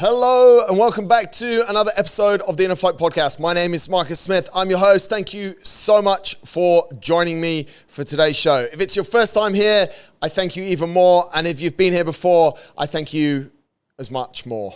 Hello and welcome back to another episode of the InnerFight podcast. My name is Marcus Smith. I'm your host. Thank you so much for joining me for today's show. If it's your first time here, I thank you even more. And if you've been here before, I thank you as much more,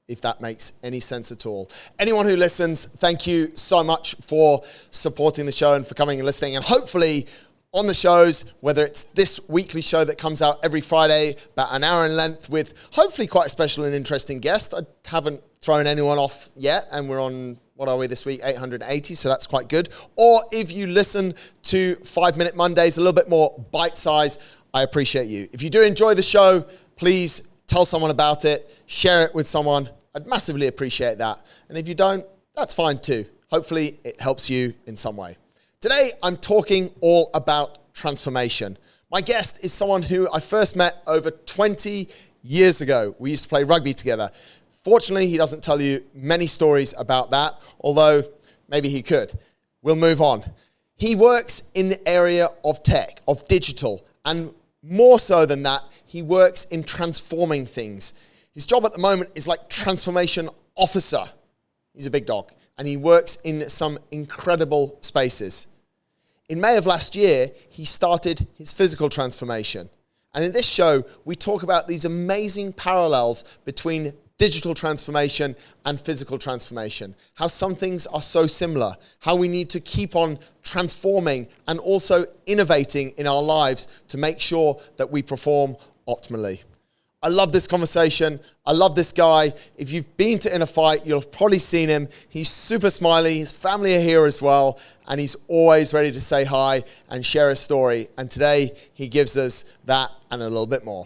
if that makes any sense at all. Anyone who listens, thank you so much for supporting the show and for coming and listening. And hopefully on the shows, whether it's this weekly show that comes out every Friday, about an hour in length with hopefully quite a special and interesting guest. I haven't thrown anyone off yet, and we're on, what are we this week, 880, so that's quite good. Or if you listen to 5 Minute Mondays, a little bit more bite size, I appreciate you. If you do enjoy the show, please tell someone about it, share it with someone. I'd massively appreciate that. And if you don't, that's fine too. Hopefully it helps you in some way. Today, I'm talking all about transformation. My guest is someone who I first met over 20 years ago. We used to play rugby together. Fortunately, he doesn't tell you many stories about that, although maybe he could. We'll move on. He works in the area of tech, of digital, and more so than that, he works in transforming things. His job at the moment is like transformation officer. He's a big dog, and he works in some incredible spaces. In May of last year, he started his physical transformation. And in this show, we talk about these amazing parallels between digital transformation and physical transformation. How some things are so similar. How we need to keep on transforming and also innovating in our lives to make sure that we perform optimally. I love this conversation. I love this guy. If you've been to InnerFight, you'll have probably seen him. He's super smiley. His family are here as well. And he's always ready to say hi and share a story. And today he gives us that and a little bit more.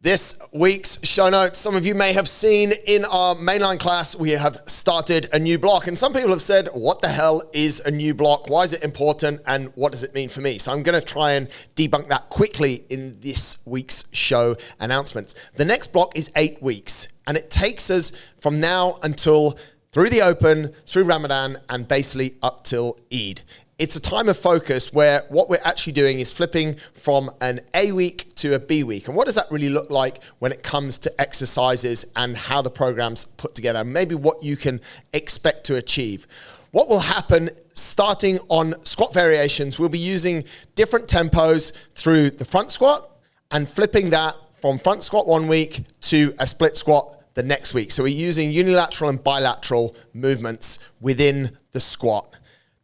This week's show notes, some of you may have seen in our mainline class, we have started a new block. And some people have said, what the hell is a new block? Why is it important? And what does it mean for me? So I'm going to try and debunk that quickly in this week's show announcements. The next block is 8 weeks, and it takes us from now until through the Open, through Ramadan, and basically up till Eid. It's a time of focus where what we're actually doing is flipping from an A week to a B week. And what does that really look like when it comes to exercises and how the program's put together? Maybe what you can expect to achieve. What will happen starting on squat variations, we'll be using different tempos through the front squat and flipping that from front squat 1 week to a split squat the next week. So we're using unilateral and bilateral movements within the squat.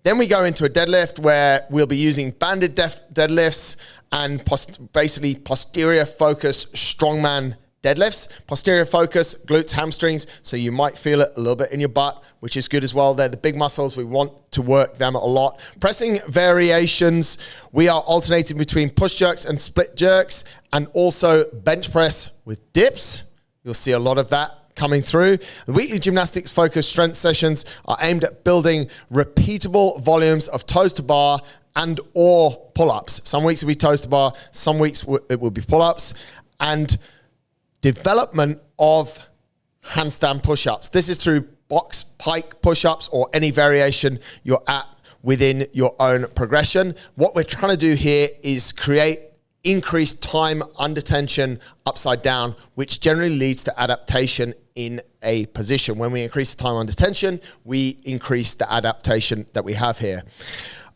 Then we go into a deadlift where we'll be using banded deadlifts and basically posterior focus strongman deadlifts. Posterior focus, glutes, hamstrings, so you might feel it a little bit in your butt, which is good as well. They're the big muscles. We want to work them a lot. Pressing variations, we are alternating between push jerks and split jerks, and also bench press with dips. You'll see a lot of that coming through. The weekly gymnastics focused strength sessions are aimed at building repeatable volumes of toes to bar and or pull-ups. Some weeks will be toes to bar, some weeks it will be pull-ups, and development of handstand push-ups. This is through box pike push-ups or any variation you're at within your own progression. What we're trying to do here is create increased time under tension upside down, which generally leads to adaptation in a position. When we increase the time under tension, we increase the adaptation that we have here.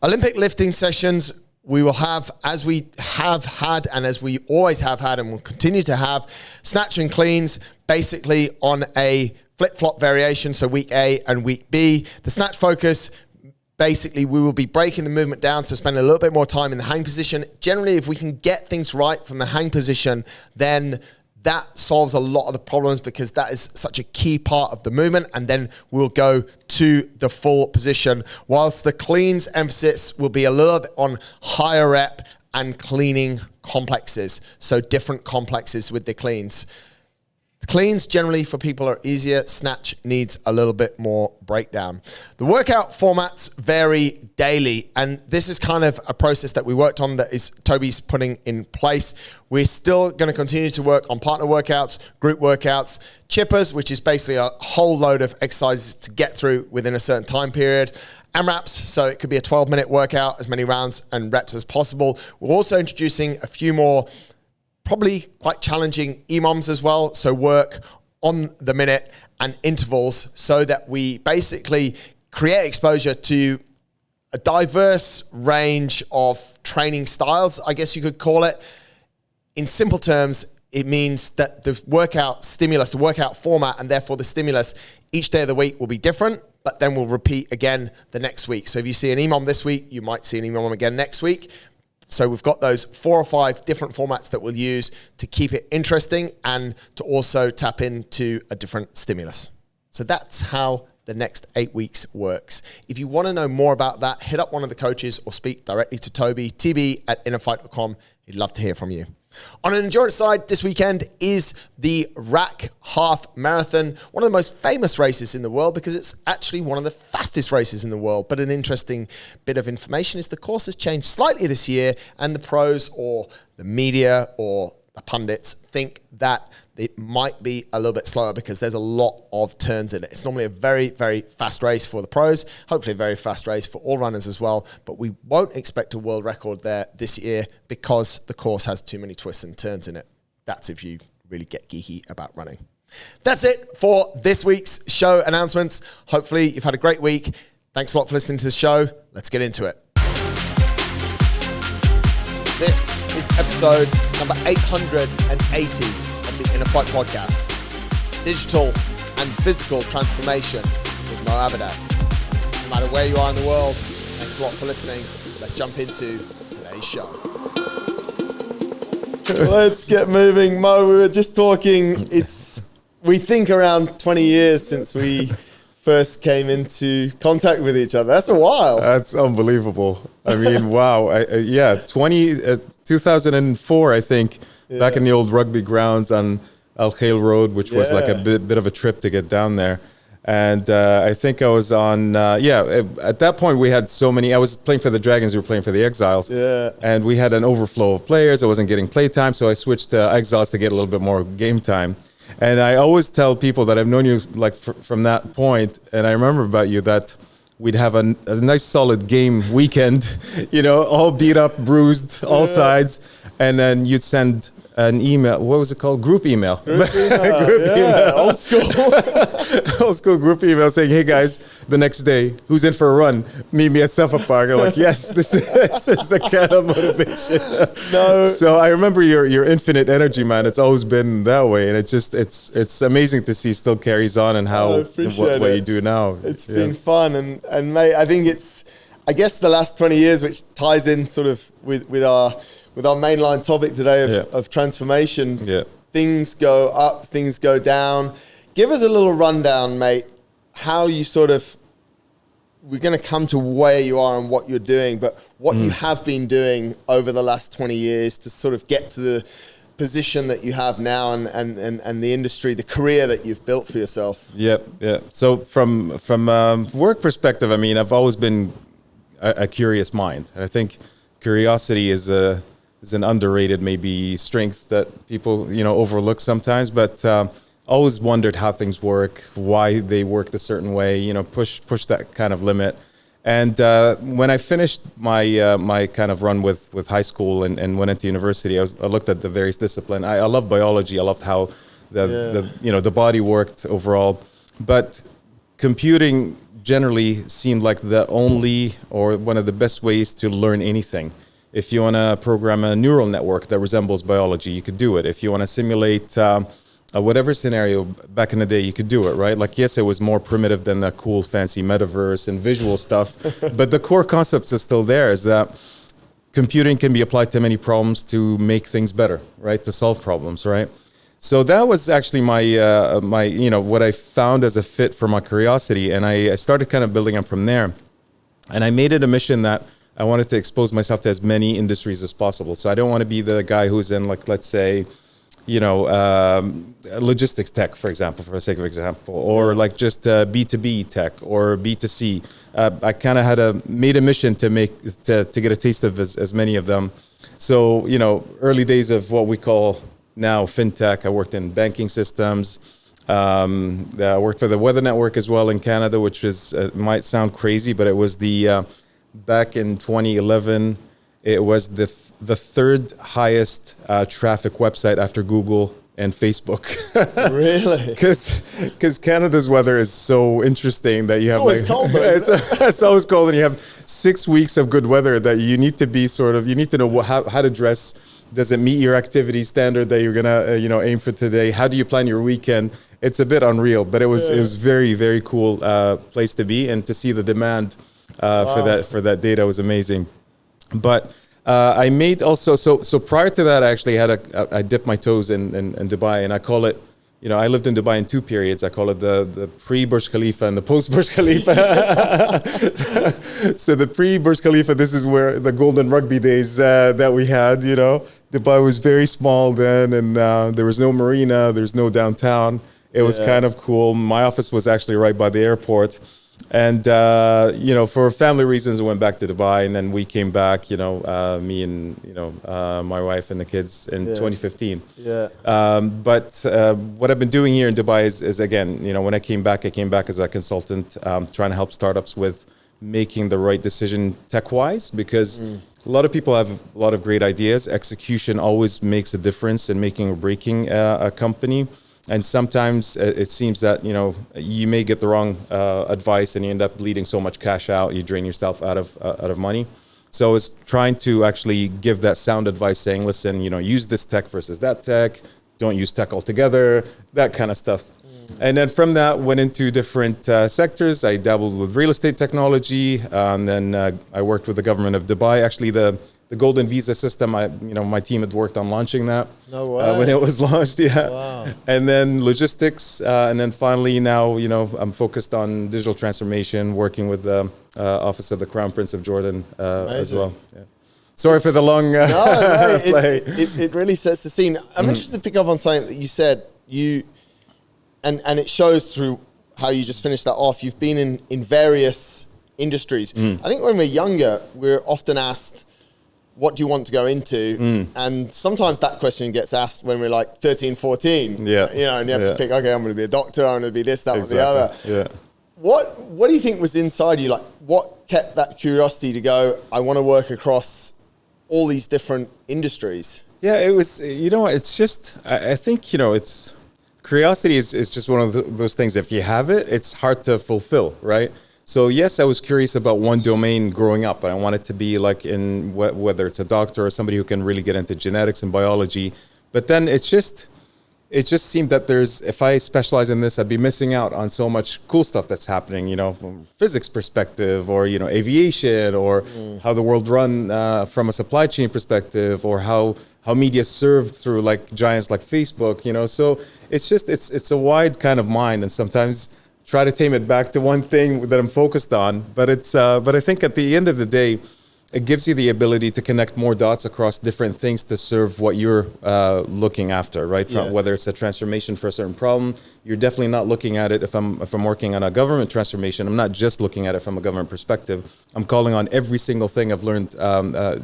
Olympic lifting sessions, we will have, as we have had and as we always have had and will continue to have, snatch and cleans basically on a flip-flop variation, so week A and week B. The snatch focus, basically, we will be breaking the movement down, so spend a little bit more time in the hang position. Generally, if we can get things right from the hang position, then that solves a lot of the problems because that is such a key part of the movement. And then we'll go to the full position. Whilst the cleans emphasis will be a little bit on higher rep and cleaning complexes. So different complexes with the cleans. The cleans generally for people are easier. Snatch needs a little bit more breakdown. The workout formats vary daily, and this is kind of a process that we worked on that is Toby's putting in place. We're still going to continue to work on partner workouts, group workouts, chippers, which is basically a whole load of exercises to get through within a certain time period. AMRAPs, so it could be a 12-minute workout, as many rounds and reps as possible. We're also introducing a few more probably quite challenging EMOMs as well, so work on the minute and intervals so that we basically create exposure to a diverse range of training styles, I guess you could call it. In simple terms, it means that the workout stimulus, the workout format, and therefore the stimulus each day of the week will be different, but then we'll repeat again the next week. So if you see an EMOM this week, you might see an EMOM again next week. So we've got those 4 or 5 different formats that we'll use to keep it interesting and to also tap into a different stimulus. So that's how the next 8 weeks works. If you want to know more about that, hit up one of the coaches or speak directly to Toby, tb@innerfight.com. He'd love to hear from you. On an endurance side, this weekend is the RAC Half Marathon, one of the most famous races in the world because it's actually one of the fastest races in the world. But an interesting bit of information is the course has changed slightly this year, and the pros or the media or the pundits think that it might be a little bit slower because there's a lot of turns in it. It's normally a very, very fast race for the pros, hopefully a very fast race for all runners as well, but we won't expect a world record there this year because the course has too many twists and turns in it. That's if you really get geeky about running. That's it for this week's show announcements. Hopefully you've had a great week. Thanks a lot for listening to the show. Let's get into it. This is episode number 880 of the InnerFight podcast. Digital and physical transformation with Moe Abeidat. No matter where you are in the world, thanks a lot for listening. Let's jump into today's show. Let's get moving. Mo, we were just talking. We think around 20 years since we first came into contact with each other. That's a while. That's unbelievable. I mean, wow. 2004, I think, back in the old rugby grounds on Al Khail Road, which was like a bit of a trip to get down there. And I think I was on, at that point we had so many, I was playing for the Dragons, we were playing for the Exiles. Yeah. And we had an overflow of players. I wasn't getting play time, so I switched to Exiles to get a little bit more game time. And I always tell people that I've known you like from that point, and I remember about you that we'd have a nice solid game weekend, all beat up, bruised, all sides, and then you'd send an email. What was it called? Group email. Group email. Old school. Old school group email saying, "Hey guys, the next day, who's in for a run? Meet me at Suffolk Park." I'm like, yes, this is the kind of motivation. No. So I remember your infinite energy, man. It's always been that way, and it's amazing to see still carries on and how what you do now. It's been fun, and mate, I think I guess the last 20 years, which ties in sort of with our mainline topic today of transformation. Yeah. Things go up, things go down. Give us a little rundown, mate, how you we're going to come to where you are and what you're doing, but what you have been doing over the last 20 years to sort of get to the position that you have now and the industry, the career that you've built for yourself. Yeah. So from work perspective, I mean, I've always been a curious mind. And I think curiosity is an underrated maybe strength that people overlook sometimes, but always wondered how things work, why they worked a certain way, push that kind of limit. And when I finished my kind of run with high school and went into university, I looked at the various disciplines. I love biology. I loved how the body worked overall, but computing generally seemed like the only or one of the best ways to learn anything. If you want to program a neural network that resembles biology, you could do it. If you want to simulate whatever scenario back in the day, you could do it, right? Like, yes, it was more primitive than the cool, fancy metaverse and visual stuff, but the core concepts are still there, is that computing can be applied to many problems to make things better, right? To solve problems, right? So that was actually my what I found as a fit for my curiosity, and I started kind of building up from there. And I made it a mission that I wanted to expose myself to as many industries as possible. So I don't want to be the guy who's in, like, let's say, logistics tech, for example, for the sake of example, or like just B2B tech or B2C. I kind of made a mission to get a taste of as many of them. So, early days of what we call now fintech. I worked in banking systems. I worked for the Weather Network as well in Canada, which is might sound crazy, but it was back in 2011, it was the third highest traffic website after Google and Facebook. Really? Because Canada's weather is so interesting that you have always cold though, isn't it? it's always cold, and you have 6 weeks of good weather that you need to be you need to know how to dress. Does it meet your activity standard that you're gonna aim for today? How do you plan your weekend? It's a bit unreal, but it was very, very cool place to be, and to see the demand for that data was amazing. But I made also so prior to that, I actually I dipped my toes in Dubai, and I call it. I lived in Dubai in 2 periods. I call it the pre-Burj Khalifa and the post-Burj Khalifa. So the pre-Burj Khalifa, this is where the golden rugby days that we had, Dubai was very small then, and there was no marina, there's no downtown. It was kind of cool. My office was actually right by the airport. And, for family reasons, I went back to Dubai, and then we came back, me and, my wife and the kids in 2015. Yeah. But what I've been doing here in Dubai is again, when I came back as a consultant, trying to help startups with making the right decision tech-wise, because a lot of people have a lot of great ideas. Execution always makes a difference in making or breaking a company. And sometimes it seems that, you may get the wrong advice and you end up bleeding so much cash out, you drain yourself out of money. So it's trying to actually give that sound advice saying, listen, use this tech versus that tech, don't use tech altogether, that kind of stuff. And then from that, went into different sectors. I dabbled with real estate technology, and then I worked with the government of Dubai. Actually, the golden visa system, my team had worked on launching that. No way. When it was launched, Wow. And then logistics, and then finally now, I'm focused on digital transformation, working with the Office of the Crown Prince of Jordan as well. Yeah. Sorry for the long play. It really sets the scene. I'm interested to pick up on something that you said. And it shows through how you just finished that off. You've been in various industries. I think when we're younger, we're often asked, what do you want to go into? And sometimes that question gets asked when we're like 13, 14. Yeah. And you have to pick, okay, I'm going to be a doctor, I'm going to be this, that, or the other. Yeah. What do you think was inside you? Like, what kept that curiosity to go, I want to work across all these different industries? Yeah, it was, it's just, I think, it's, curiosity is just one of those things. If you have it, it's hard to fulfill, right? So yes, I was curious about one domain growing up, and I wanted to be like in whether it's a doctor or somebody who can really get into genetics and biology. But then it just seemed that if I specialize in this, I'd be missing out on so much cool stuff that's happening, from physics perspective, or, aviation, or how the world run from a supply chain perspective, or how media is served through like giants like Facebook, So it's a wide kind of mind, and sometimes try to tame it back to one thing that I'm focused on. But I think at the end of the day, it gives you the ability to connect more dots across different things to serve what you're looking after, right? Whether it's a transformation for a certain problem, you're definitely not looking at it. If I'm working on a government transformation, I'm not just looking at it from a government perspective. I'm calling on every single thing I've learned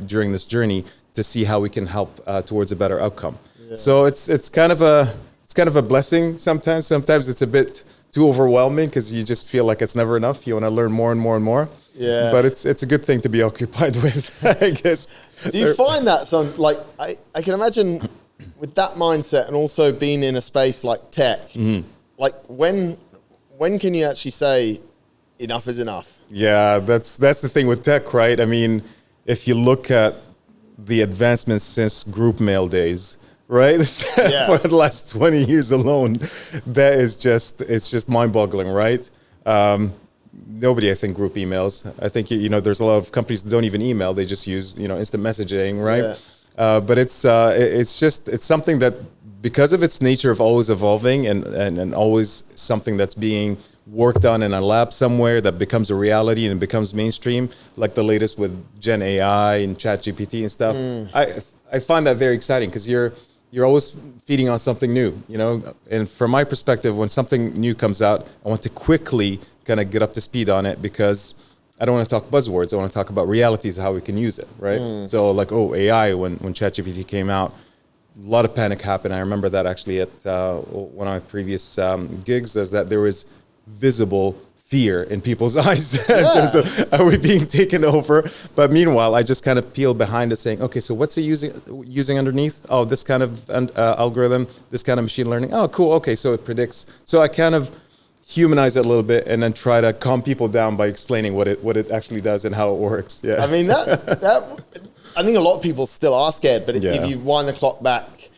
during this journey to see how we can help towards a better outcome. Yeah. So it's kind of a blessing sometimes. Sometimes it's a bit too overwhelming because you just feel like it's never enough. You want to learn more and more and more. Yeah. But it's a good thing to be occupied with, I guess. Do you find that I can imagine with that mindset, and also being in a space like tech, like when can you actually say enough is enough? Yeah, that's the thing with tech, right? I mean, if you look at the advancements since group mail days, right? For the last 20 years alone, it's just mind-boggling, right? Nobody, I think, group emails. I think, there's a lot of companies that don't even email. They just use, instant messaging, right? Yeah. But it's something that, because of its nature of always evolving and always something that's being worked on in a lab somewhere that becomes a reality and becomes mainstream, like the latest with Gen AI and ChatGPT and stuff. I find that very exciting because you're always feeding on something new, and from my perspective, when something new comes out, I want to quickly kind of get up to speed on it because I don't want to talk buzzwords. I want to talk about realities of how we can use it, right? So like, AI, when ChatGPT came out, a lot of panic happened. I remember that actually at one of my previous gigs, is that there was visible fear in people's eyes in terms of, are we being taken over? But meanwhile, I just kind of peel behind it saying, okay, so what's it using underneath? Oh, this kind of algorithm, this kind of machine learning. Oh, cool. Okay, so it predicts. So I kind of humanize it a little bit and then try to calm people down by explaining what it actually does and how it works. Yeah. I mean, that I think a lot of people still are scared, but if you wind the clock back,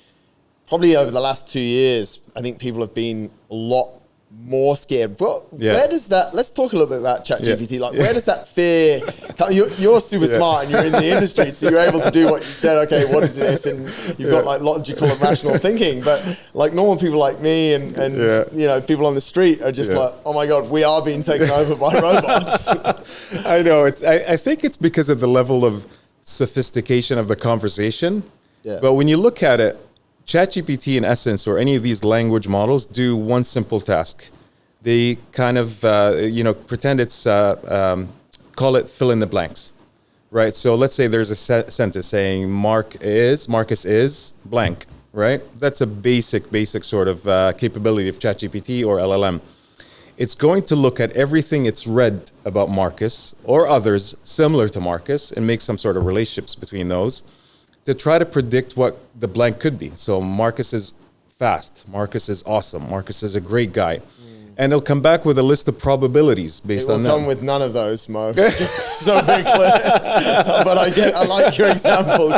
probably over the last 2 years, I think people have been a lot more scared. Well, where does that, let's talk a little bit about ChatGPT. Like, where does that fear come? You're super smart and you're in the industry, so you're able to do what you said. Okay, what is this? And you've got like logical and rational thinking. But like normal people like me and you know, people on the street are just like, oh my God, we are being taken over by robots. I know. I think it's because of the level of sophistication of the conversation. Yeah. But when you look at it, ChatGPT in essence, or any of these language models, do one simple task. They kind of, pretend it's, call it fill in the blanks, right? So let's say there's a sentence saying Marcus is blank, right? That's a basic sort of capability of ChatGPT or LLM. It's going to look at everything it's read about Marcus or others similar to Marcus and make some sort of relationships between those, to try to predict what the blank could be. So Marcus is fast. Marcus is awesome. Marcus is a great guy. And it'll come back with a list of probabilities based on that. It will come with none of those, Mo. Just so very clear. But I like your example.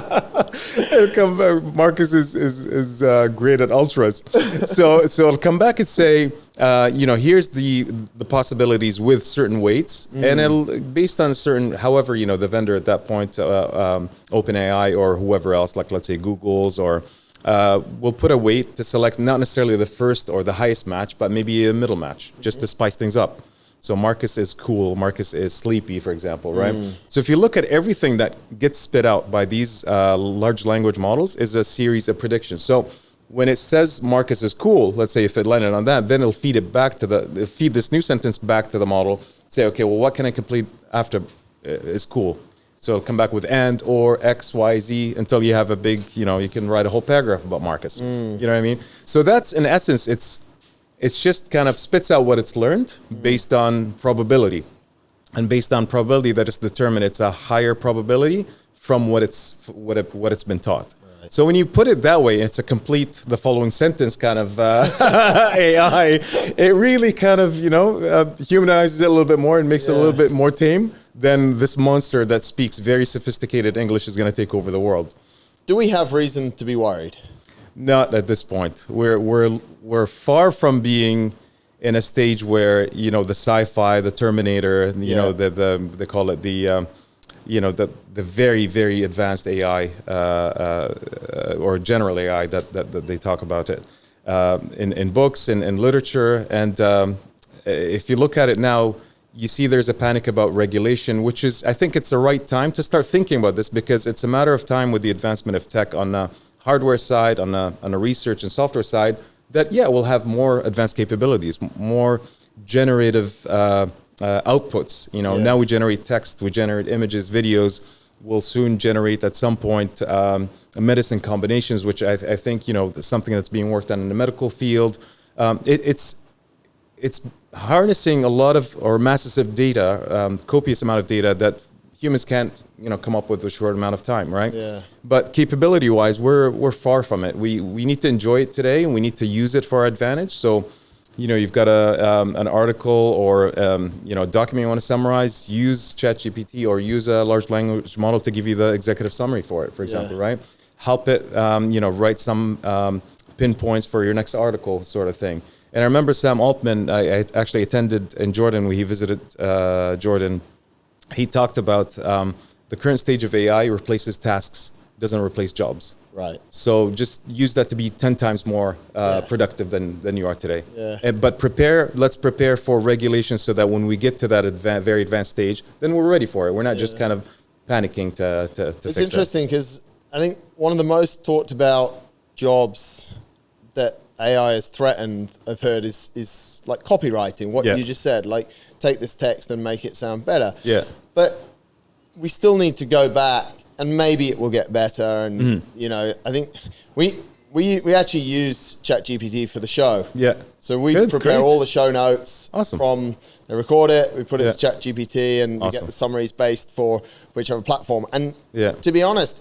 It'll come back. Marcus is great at ultras. So it'll come back and say, here's the possibilities with certain weights, and it'll based on certain, however, the vendor at that point, OpenAI or whoever else, like let's say Google's, or we'll put a weight to select not necessarily the first or the highest match, but maybe a middle match, just to spice things up. So Marcus is cool, Marcus is sleepy, for example, right? So if you look at everything that gets spit out by these large language models is a series of predictions. So when it says Marcus is cool, let's say if it landed on that, then it'll feed it back to it'll feed this new sentence back to the model, say, okay, well, what can I complete after is cool? So it'll come back with and, or, X, Y, Z, until you have a big, you can write a whole paragraph about Marcus. You know what I mean? So that's, in essence, it's just kind of spits out what it's learned based on probability. And based on probability, that is determined it's a higher probability from what it's been taught. Right. So when you put it that way, it's a complete the following sentence kind of AI. It really kind of, humanizes it a little bit more and makes it a little bit more tame than this monster that speaks very sophisticated English is going to take over the world. Do we have reason to be worried? Not at this point. We're far from being in a stage where the sci-fi, the Terminator, they call it the very, very advanced AI or general AI that they talk about it in books and in literature. And if you look at it now, you see there's a panic about regulation, which is, I think it's the right time to start thinking about this, because it's a matter of time with the advancement of tech on the hardware side, on a research and software side, that, we'll have more advanced capabilities, more generative outputs. Now we generate text, we generate images, videos. We'll soon generate at some point medicine combinations, which I think, something that's being worked on in the medical field. It's harnessing a lot of, or massive data, copious amount of data that humans can't, come up with a short amount of time, right? Yeah. But capability-wise, we're far from it. We need to enjoy it today, and we need to use it for our advantage. So, you've got an article or a document you want to summarize, use ChatGPT or use a large language model to give you the executive summary for it, for example, right? Help it, write some pinpoints for your next article, sort of thing. And I remember Sam Altman, I actually attended in Jordan when he visited Jordan. He talked about the current stage of AI replaces tasks, doesn't replace jobs. Right. So just use that to be 10 times more productive than you are today. Yeah. But let's prepare for regulation so that when we get to that very advanced stage, then we're ready for it. We're not just kind of panicking to fix it. It's interesting because I think one of the most talked about jobs that AI has threatened, I've heard, is like copywriting, what you just said, like take this text and make it sound better. Yeah. But we still need to go back, and maybe it will get better. And, I think we we actually use ChatGPT for the show. Yeah. So we Good, prepare great. all the show notes Awesome. they record it, we put it to ChatGPT, and we get Awesome. the summaries based for whichever platform. And Yeah. to be honest,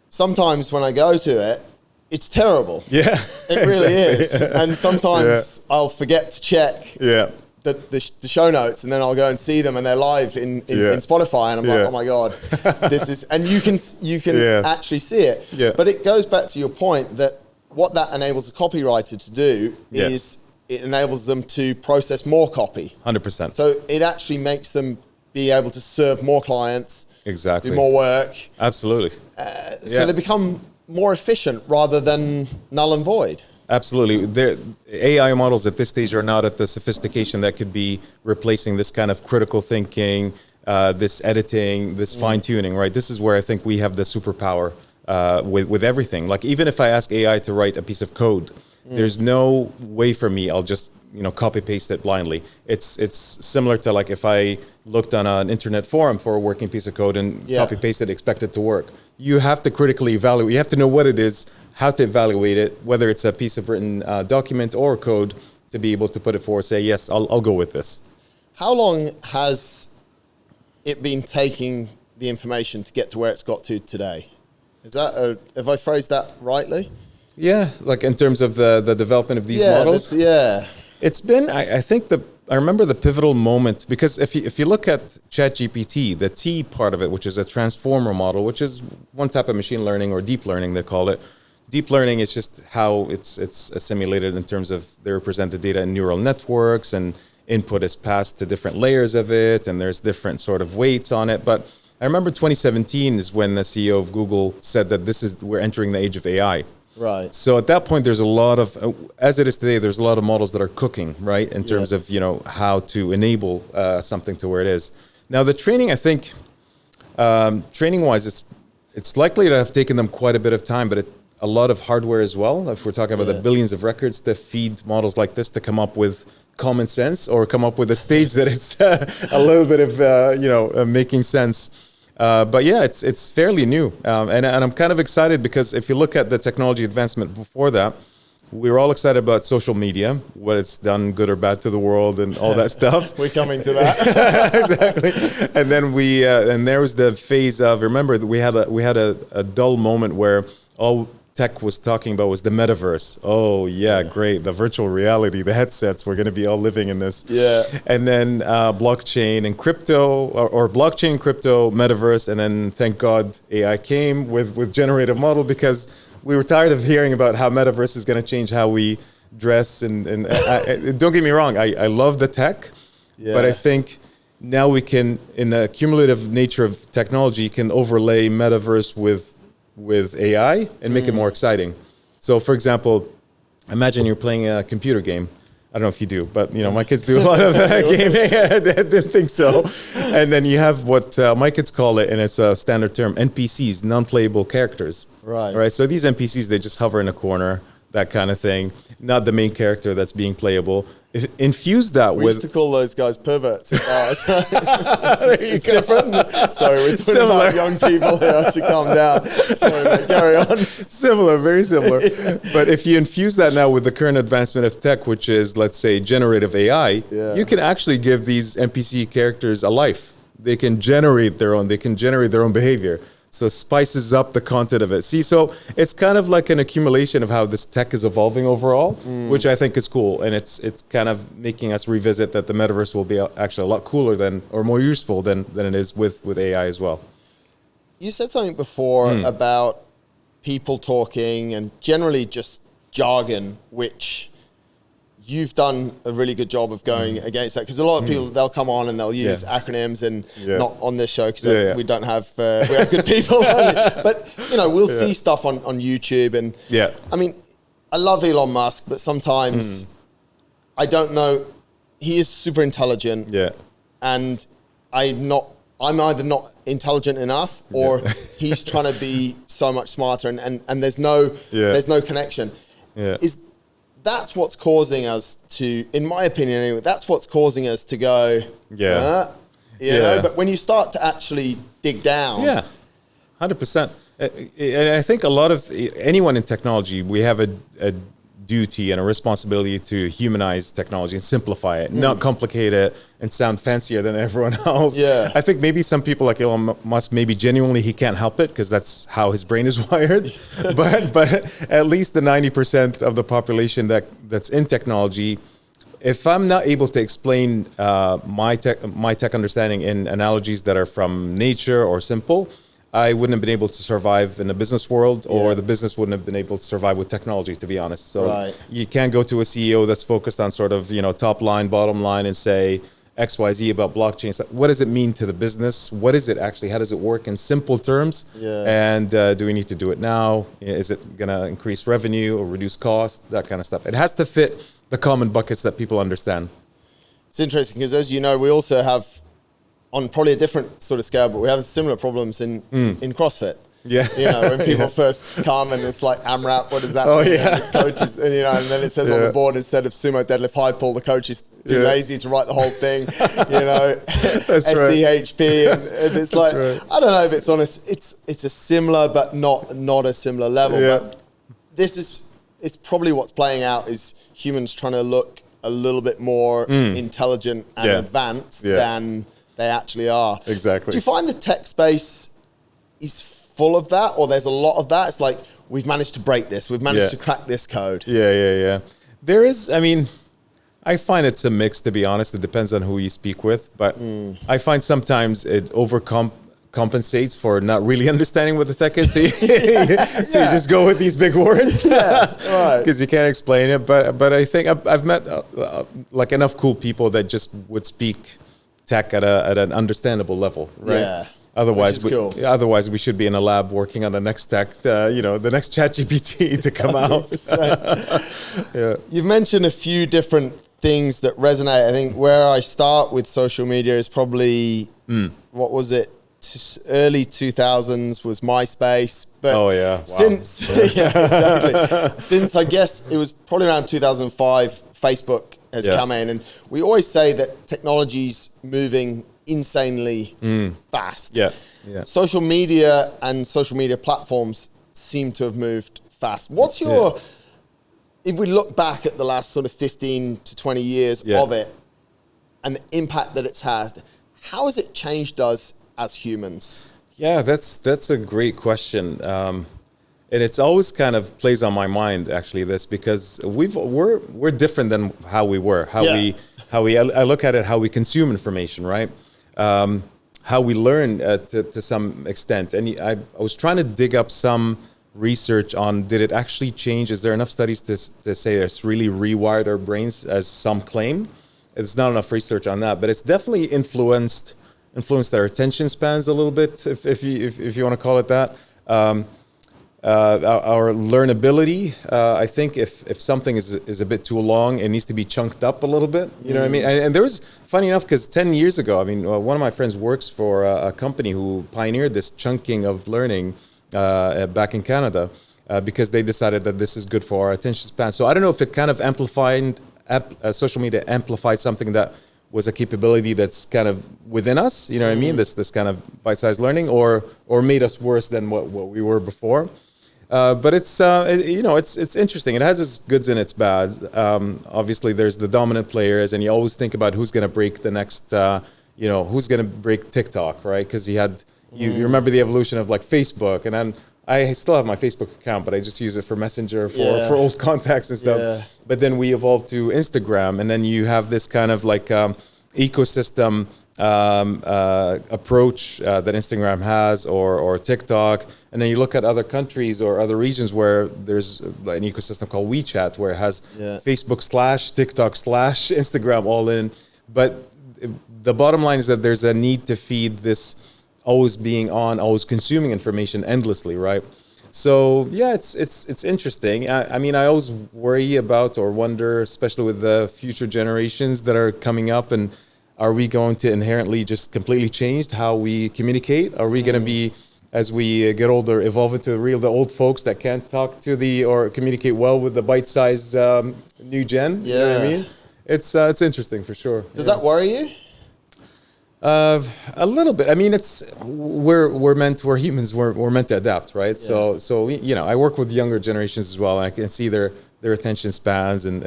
sometimes when I go to it, it's terrible. Yeah. It really is. And sometimes I'll forget to check the show notes, and then I'll go and see them, and they're live in Spotify, and I'm like, oh my God, this is, and you can actually see it. Yeah. But it goes back to your point that what that enables a copywriter to do is it enables them to process more copy. 100%. So it actually makes them be able to serve more clients, Exactly. do more work. Absolutely. So they become more efficient rather than null and void. Absolutely. AI models at this stage are not at the sophistication that could be replacing this kind of critical thinking, this editing, this fine-tuning, right? This is where I think we have the superpower with everything. Like, even if I ask AI to write a piece of code, there's no way for me, I'll just copy paste it blindly. It's similar to like if I looked on an internet forum for a working piece of code and copy paste it, expect it to work. You have to critically evaluate. You have to know what it is, how to evaluate it, whether it's a piece of written document or code, to be able to put it forward. Say yes, I'll go with this. How long has it been taking the information to get to where it's got to today? Is that have I phrased that rightly? Yeah, like in terms of the development of these models. It's been, I think I remember the pivotal moment, because if you look at ChatGPT, the T part of it, which is a transformer model, which is one type of machine learning, or deep learning they call it. Deep learning is just how it's assimilated in terms of they represent the data in neural networks, and input is passed to different layers of it, and there's different sort of weights on it. But I remember 2017 is when the CEO of Google said that we're entering the age of AI. Right. So at that point, there's a lot of, as it is today, there's a lot of models that are cooking, right, in terms of how to enable something to where it is. Now, the training, I think, training-wise, it's likely to have taken them quite a bit of time, but a lot of hardware as well. If we're talking about the billions of records to feed models like this to come up with common sense, or come up with a stage that it's a little bit of making sense. But yeah, it's fairly new, and I'm kind of excited because if you look at the technology advancement before that, we were all excited about social media, what it's done, good or bad, to the world, and all that stuff. We're coming to that. Exactly. And then and there was the phase of, remember that we had a dull moment where all tech was talking about was the metaverse. Oh yeah, great. The virtual reality, the headsets, we're going to be all living in this. Yeah. And then blockchain and crypto, or blockchain, crypto, metaverse. And then thank God AI came with generative model, because we were tired of hearing about how metaverse is going to change how we dress. And don't get me wrong, I love the tech, but I think now we can, in the cumulative nature of technology, can overlay metaverse with AI and make it more exciting. So, for example, imagine you're playing a computer game. I don't know if you do, but my kids do a lot of gaming. I didn't think so. And then you have what my kids call it, and it's a standard term, NPCs, non-playable characters. Right. So these NPCs, they just hover in a corner, that kind of thing. Not the main character that's being playable. Infuse that we used to call those guys perverts in bars. It's different. Sorry, we're talking about young people here. I should calm down. Sorry, mate, carry on. Similar, very similar. But if you infuse that now with the current advancement of tech, which is, let's say, generative AI, you can actually give these NPC characters a life. They can generate their own behavior. So it spices up the content of it. See, so it's kind of like an accumulation of how this tech is evolving overall, which I think is cool. And it's kind of making us revisit that the metaverse will be actually a lot cooler or more useful than it is with AI as well. You said something before about people talking and generally just jargon, which you've done a really good job of going against that, because a lot of people, they'll come on and they'll use acronyms, and not on this show because we don't have we have good people but we'll see stuff on YouTube, and I mean, I love Elon Musk, but sometimes I don't know, he is super intelligent, and I'm either not intelligent enough, or he's trying to be so much smarter, and there's no connection. That's what's causing us to, in my opinion anyway, that's what's causing us to go, but when you start to actually dig down. 100%. And I think a lot of anyone in technology, we have a duty and a responsibility to humanize technology and simplify it, not complicate it and sound fancier than everyone else. Yeah. I think maybe some people like Elon Musk, maybe genuinely he can't help it because that's how his brain is wired. but at least the 90% of the population that's in technology, if I'm not able to explain my tech understanding in analogies that are from nature or simple, I wouldn't have been able to survive in the business world, or the business wouldn't have been able to survive with technology, to be honest. So you can't go to a CEO that's focused on sort of, top line, bottom line and say XYZ about blockchain. What does it mean to the business? What is it actually? How does it work in simple terms? And do we need to do it now? Is it going to increase revenue or reduce cost? That kind of stuff. It has to fit the common buckets that people understand. It's interesting because, as you know, we also have, on probably a different sort of scale, but we have similar problems in CrossFit. Yeah. When people first come and it's like AMRAP, what does that mean? Yeah. And the coaches, and then it says on the board, instead of sumo deadlift high pull, the coach is too lazy to write the whole thing, That's SDHP. And it's like, I don't know if it's honest. It's a similar, but not a similar level. But it's probably what's playing out is humans trying to look a little bit more intelligent and advanced than they actually are. Exactly. Do you find the tech space is full of that, or there's a lot of that? It's like, we've managed to break this. We've managed to crack this code. Yeah. There is, I find it's a mix, to be honest. It depends on who you speak with. But I find sometimes it overcompensates for not really understanding what the tech is. So you just go with these big words. Because you can't explain it. But I think I've met like enough cool people that just would speak tech at an understandable level, right? Yeah. Otherwise, we should be in a lab working on the next tech, the next ChatGPT to come out. You've mentioned a few different things that resonate. I think where I start with social media is probably, what was it? Early 2000s was MySpace. But since, exactly. Since I guess it was probably around 2005, Facebook has come in, and we always say that technology's moving insanely fast. Social media and social media platforms seem to have moved fast. What's your, if we look back at the last sort of 15 to 20 years of it and the impact that it's had, how has it changed us as humans? Yeah, that's a great question. And it's always kind of plays on my mind, actually, this, because we're different than how we were, I look at it, how we consume information, right? How we learn to some extent. And I was trying to dig up some research on, did it actually change? Is there enough studies to say it's really rewired our brains, as some claim? There's not enough research on that, but it's definitely influenced our attention spans a little bit, if you want to call it that. Our learnability, I think if something is a bit too long, it needs to be chunked up a little bit. You know what I mean? And there was, funny enough, because 10 years ago, one of my friends works for a company who pioneered this chunking of learning back in Canada, because they decided that this is good for our attention span. So I don't know if it kind of amplified, social media amplified something that was a capability that's kind of within us, you know what I mean? This kind of bite-sized learning, or made us worse than what we were before. But it's interesting. It has its goods and its bads. Obviously, there's the dominant players, and you always think about who's going to break the next, who's going to break TikTok, right? Because you remember the evolution of like Facebook, and then I still have my Facebook account, but I just use it for Messenger, for old contacts and stuff. Yeah. But then we evolved to Instagram, and then you have this kind of like ecosystem approach that Instagram has, or TikTok. And then you look at other countries or other regions where there's an ecosystem called WeChat, where it has Facebook / TikTok / Instagram all in. But the bottom line is that there's a need to feed this always being on, always consuming information endlessly, right? So yeah, it's interesting. I always worry about or wonder, especially with the future generations that are coming up, and are we going to inherently just completely change how we communicate? Are we going to be, as we get older, evolve into the old folks that can't talk to or communicate well with the bite-sized new gen? You know what I mean? It's interesting for sure. Does that worry you? A little bit. I mean, we're humans. We're meant to adapt, right? Yeah. So I work with younger generations as well. And I can see their attention spans and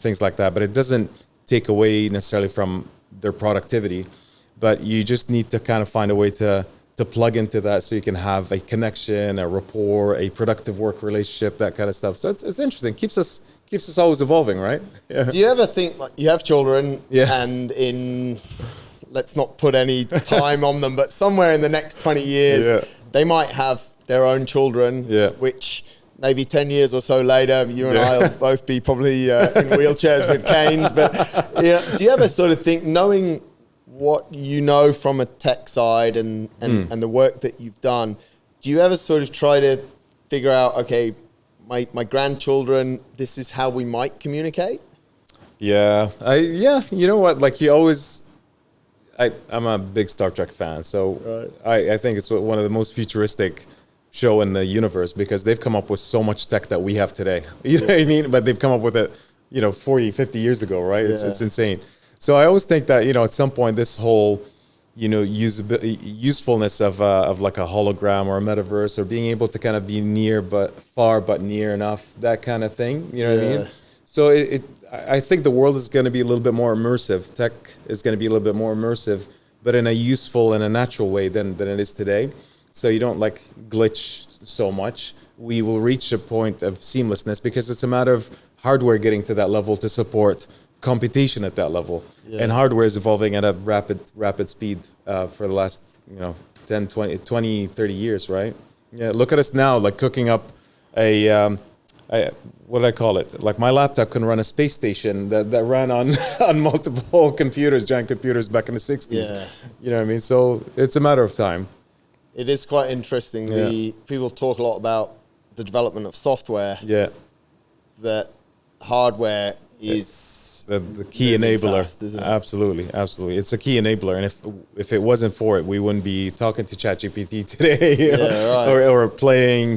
things like that. But it doesn't take away necessarily from their productivity. But you just need to kind of find a way to plug into that so you can have a connection, a rapport, a productive work relationship, that kind of stuff. So it's interesting. Keeps us always evolving, right? Yeah. Do you ever think, like, you have children, Yeah. and let's not put any time on them, but somewhere in the next 20 years, Yeah. they might have their own children, Yeah. which maybe 10 years or so later, you and Yeah. I will both be probably in wheelchairs with canes. But do you ever sort of think, knowing what you know from a tech side and the work that you've done, do you ever sort of try to figure out, okay, my grandchildren, this is how we might communicate? Yeah. You know what? Like, I'm a big Star Trek fan, so Right. I think it's one of the most futuristic show in the universe, because they've come up with so much tech that we have today. You know what I mean? But they've come up with it, 40, 50 years ago, right? It's insane. So I always think that, at some point, this whole, usefulness of like a hologram or a metaverse, or being able to kind of be near but far but near enough, that kind of thing. You know what I mean? So I think the world is going to be a little bit more immersive. Tech is going to be a little bit more immersive, but in a useful and a natural way than it is today. So you don't like glitch so much. We will reach a point of seamlessness, because it's a matter of hardware getting to that level to support computation at that level. Yeah. And hardware is evolving at a rapid speed for the last 10, 20, 30 years, right? Yeah, look at us now, like cooking up what do I call it? Like, my laptop can run a space station that ran on multiple giant computers back in the 60s. Yeah. You know what I mean? So it's a matter of time. It is quite interesting. Yeah. People talk a lot about the development of software, Yeah. that hardware is The key moving enabler. fast, isn't it? Absolutely. It's a key enabler. And if it wasn't for it, we wouldn't be talking to ChatGPT today. Yeah, right. or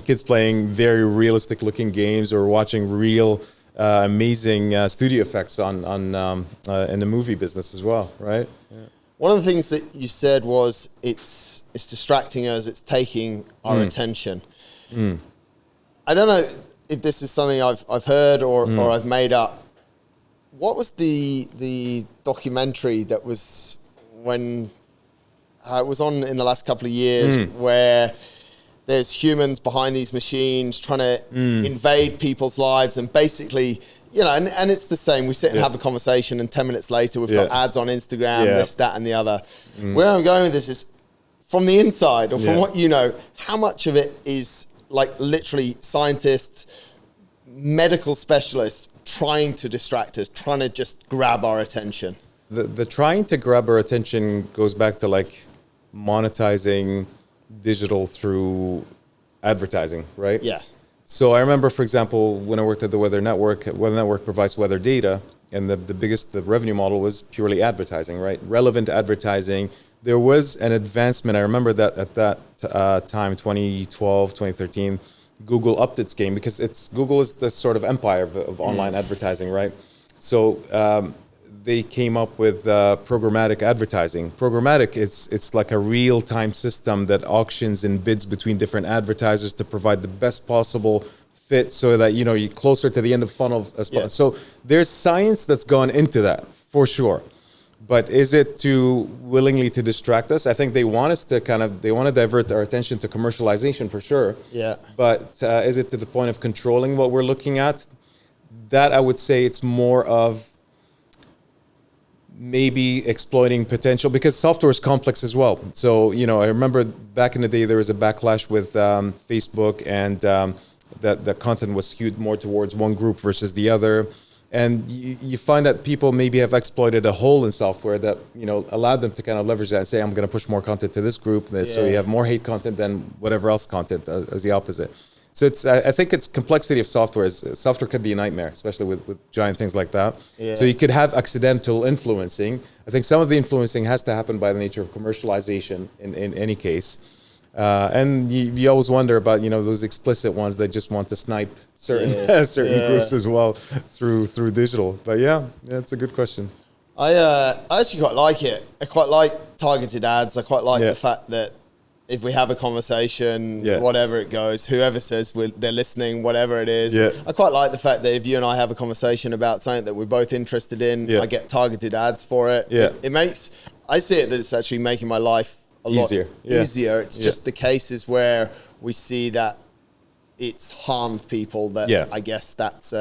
kids playing very realistic looking games, or watching real amazing studio effects on in the movie business as well, right? Yeah. One of the things that you said was it's distracting us, it's taking our attention. I don't know if this is something I've heard or I've made up. What was the documentary that was when it was on in the last couple of years, where there's humans behind these machines trying to invade people's lives, and basically, and it's the same. We sit and have a conversation, and 10 minutes later, we've got ads on Instagram, this, that, and the other. Where I'm going with this is, from the inside, or from what you know, how much of it is like literally scientists, medical specialists trying to distract us, trying to just grab our attention? The trying to grab our attention goes back to like monetizing digital through advertising, right? Yeah. So I remember, for example, when I worked at the Weather Network provides weather data, and the revenue model was purely advertising, right? Relevant advertising. There was an advancement. I remember that at that time, 2012, 2013, Google upped its game, because Google is the sort of empire of online advertising, right? So they came up with programmatic advertising. Programmatic, it's like a real-time system that auctions and bids between different advertisers to provide the best possible fit, so that you're closer to the end of funnel as possible. So there's science that's gone into that, for sure. But is it to willingly to distract us? I think they want us to they want to divert our attention to commercialization, for sure. Yeah. But is it to the point of controlling what we're looking at? That, I would say, it's more of maybe exploiting potential, because software is complex as well. So, I remember back in the day, there was a backlash with Facebook, and that the content was skewed more towards one group versus the other. And you find that people maybe have exploited a hole in software that, allowed them to kind of leverage that and say, I'm going to push more content to this group. So you have more hate content than whatever else content as the opposite. So I think it's complexity of software. Software could be a nightmare, especially with giant things like that. Yeah. So you could have accidental influencing. I think some of the influencing has to happen by the nature of commercialization in any case. And you always wonder about those explicit ones that just want to snipe certain groups as well through digital. But yeah, it's a good question. I actually quite like it. I quite like targeted ads. I quite like Yeah. the fact that if we have a conversation, Yeah. whatever it goes, whoever says they're listening, whatever it is. Yeah. I quite like the fact that if you and I have a conversation about something that we're both interested in, Yeah. I get targeted ads for it. Yeah. It makes, I see it that it's actually making my life a lot Easier. Yeah. easier. It's just the cases where we see that it's harmed people that I guess that's,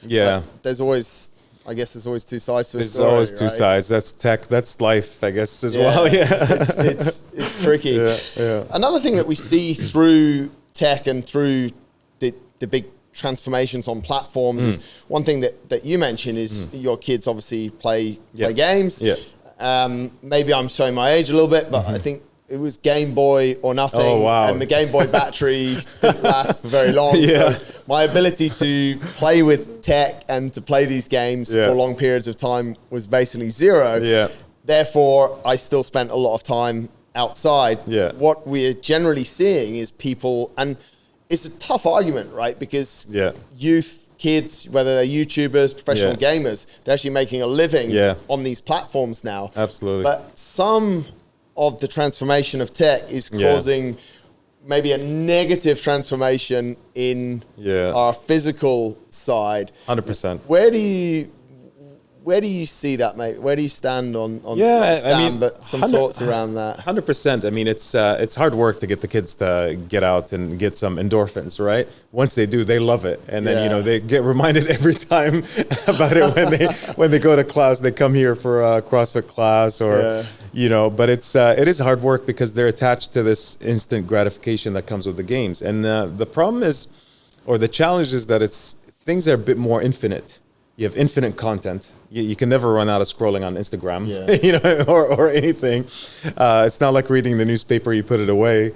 Yeah. there's always two sides to a There's story. always two right? sides. That's tech. That's life, I guess, as well. Yeah. It's tricky. Yeah. Another thing that we see through tech and through the big transformations on platforms is one thing that you mentioned is your kids obviously play games. Yeah. Maybe I'm showing my age a little bit, but I think it was Game Boy or nothing. Oh, wow. And the Game Boy battery didn't last for very long. Yeah. So my ability to play with tech and to play these games for long periods of time was basically zero. Yeah. Therefore, I still spent a lot of time outside. Yeah. What we're generally seeing is people, and it's a tough argument, right? Because youth, kids, whether they're YouTubers, professional gamers, they're actually making a living on these platforms now. Absolutely. But some of the transformation of tech is causing maybe a negative transformation in our physical side. 100%. Where do you see that, mate? Where do you stand on not stand, but some thoughts around that? 100%. I mean, it's hard work to get the kids to get out and get some endorphins, right? Once they do, they love it, and then they get reminded every time about it when they go to class. They come here for a CrossFit class, or but it is hard work because they're attached to this instant gratification that comes with the games, and the problem is, or the challenge is that things are a bit more infinite. You have infinite content. You can never run out of scrolling on Instagram, or anything. It's not like reading the newspaper, you put it away.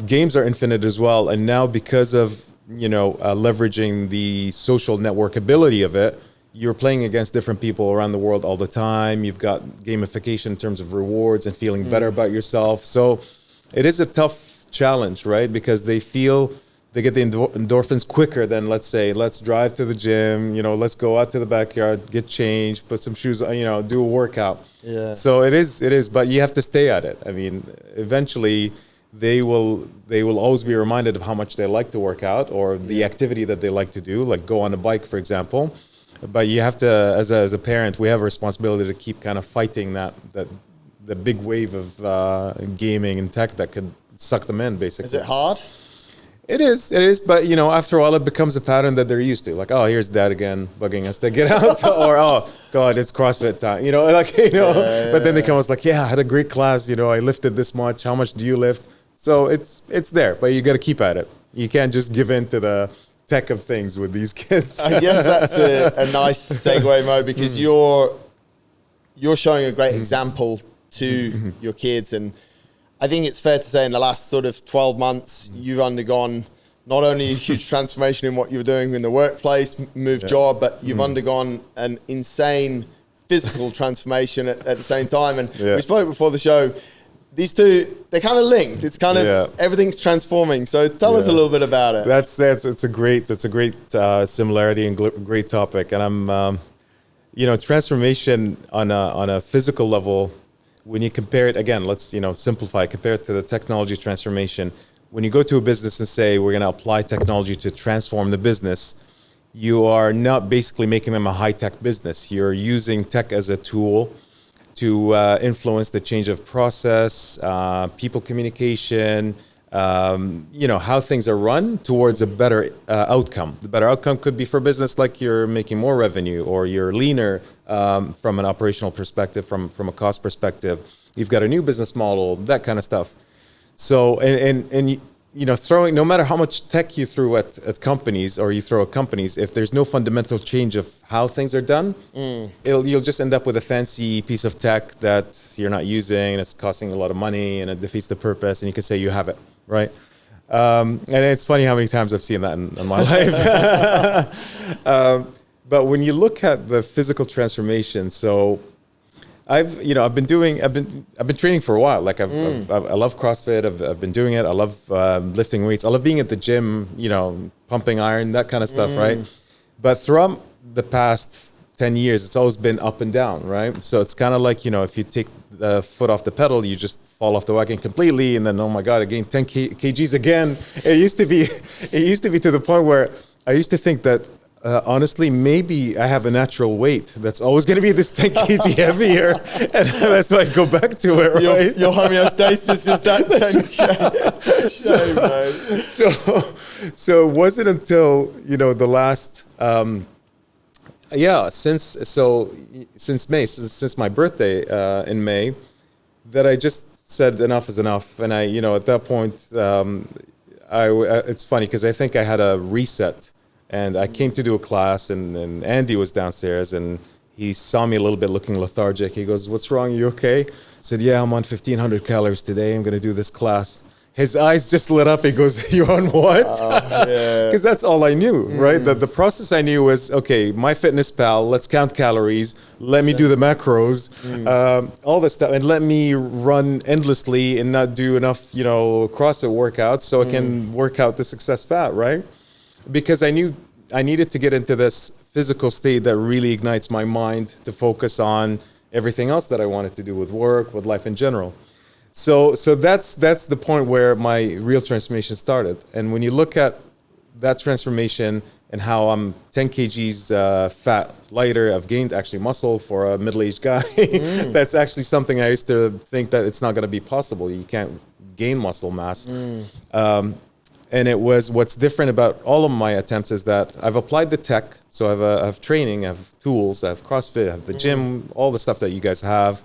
Games are infinite as well. And now because of, leveraging the social network ability of it, you're playing against different people around the world all the time. You've got gamification in terms of rewards and feeling better about yourself. So it is a tough challenge, right? Because they get the endorphins quicker than, let's say, let's drive to the gym, let's go out to the backyard, get changed, put some shoes on, do a workout. Yeah. So it is, but you have to stay at it. I mean, eventually they will always be reminded of how much they like to work out or the activity that they like to do, like go on a bike, for example. But you have to, as a parent, we have a responsibility to keep kind of fighting the big wave of gaming and tech that could suck them in, basically. Is it hard? It is, but after a while it becomes a pattern that they're used to. Like, oh, here's dad again bugging us to get out, or oh god, it's CrossFit time. But then they come like, yeah, I had a great class. I lifted this much. How much do you lift? So it's there, but you got to keep at it. You can't just give in to the tech of things with these kids. I guess that's a nice segue, Mo, because you're showing a great example to your kids, and I think it's fair to say in the last sort of 12 months, you've undergone not only a huge transformation in what you were doing in the workplace, moved job, but you've undergone an insane physical transformation at the same time. And we spoke before the show, these two, they're kind of linked. It's kind of, everything's transforming. So tell us a little bit about it. It's a great similarity and great topic. And I'm, transformation on a physical level, when you compare it, again, let's simplify, compare it to the technology transformation. When you go to a business and say, we're going to apply technology to transform the business, you are not basically making them a high-tech business. You're using tech as a tool to influence the change of process, people communication, how things are run towards a better outcome. The better outcome could be for business, like you're making more revenue, or you're leaner from an operational perspective, from a cost perspective. You've got a new business model, that kind of stuff. So, and throwing, no matter how much tech you throw at companies, or you throw at companies, if there's no fundamental change of how things are done, you'll just end up with a fancy piece of tech that you're not using, and it's costing a lot of money, and it defeats the purpose, and you can say you have it, right? And it's funny how many times I've seen that in my life. But when you look at the physical transformation, so I've been training for a while. Like I love CrossFit. I've been doing it. I love lifting weights. I love being at the gym, pumping iron, that kind of stuff, right? But throughout the past 10 years, it's always been up and down, right? So it's kind of like, if you take the foot off the pedal, you just fall off the wagon completely, and then, oh my God, I gained 10 kgs again. It used to be to the point where I used to think that, honestly, maybe I have a natural weight that's always going to be this 10 kg heavier, and that's why I go back to it, right? Your homeostasis is that 10 kg. Shame, man. So it wasn't until, the last... since my birthday in May, that I just said enough is enough, and I, at that point, it's funny because I think I had a reset, and I came to do a class, and Andy was downstairs, and he saw me a little bit looking lethargic. He goes, "What's wrong? You okay?" I said, "Yeah, I'm on 1,500 calories today. I'm going to do this class." His eyes just lit up. He goes, "You're on what?" Because that's all I knew, right? The process I knew was, okay, MyFitnessPal, let's count calories. Let me do the macros, all this stuff. And let me run endlessly and not do enough, CrossFit workouts so I can work out this excess fat, right? Because I knew I needed to get into this physical state that really ignites my mind to focus on everything else that I wanted to do with work, with life in general. So that's the point where my real transformation started. And when you look at that transformation and how I'm 10 kgs fat lighter, I've gained actually muscle for a middle-aged guy. That's actually something I used to think that it's not going to be possible. You can't gain muscle mass. And it was, what's different about all of my attempts is that I've applied the tech. So I have training, I have tools, I have CrossFit, I have the gym, all the stuff that you guys have.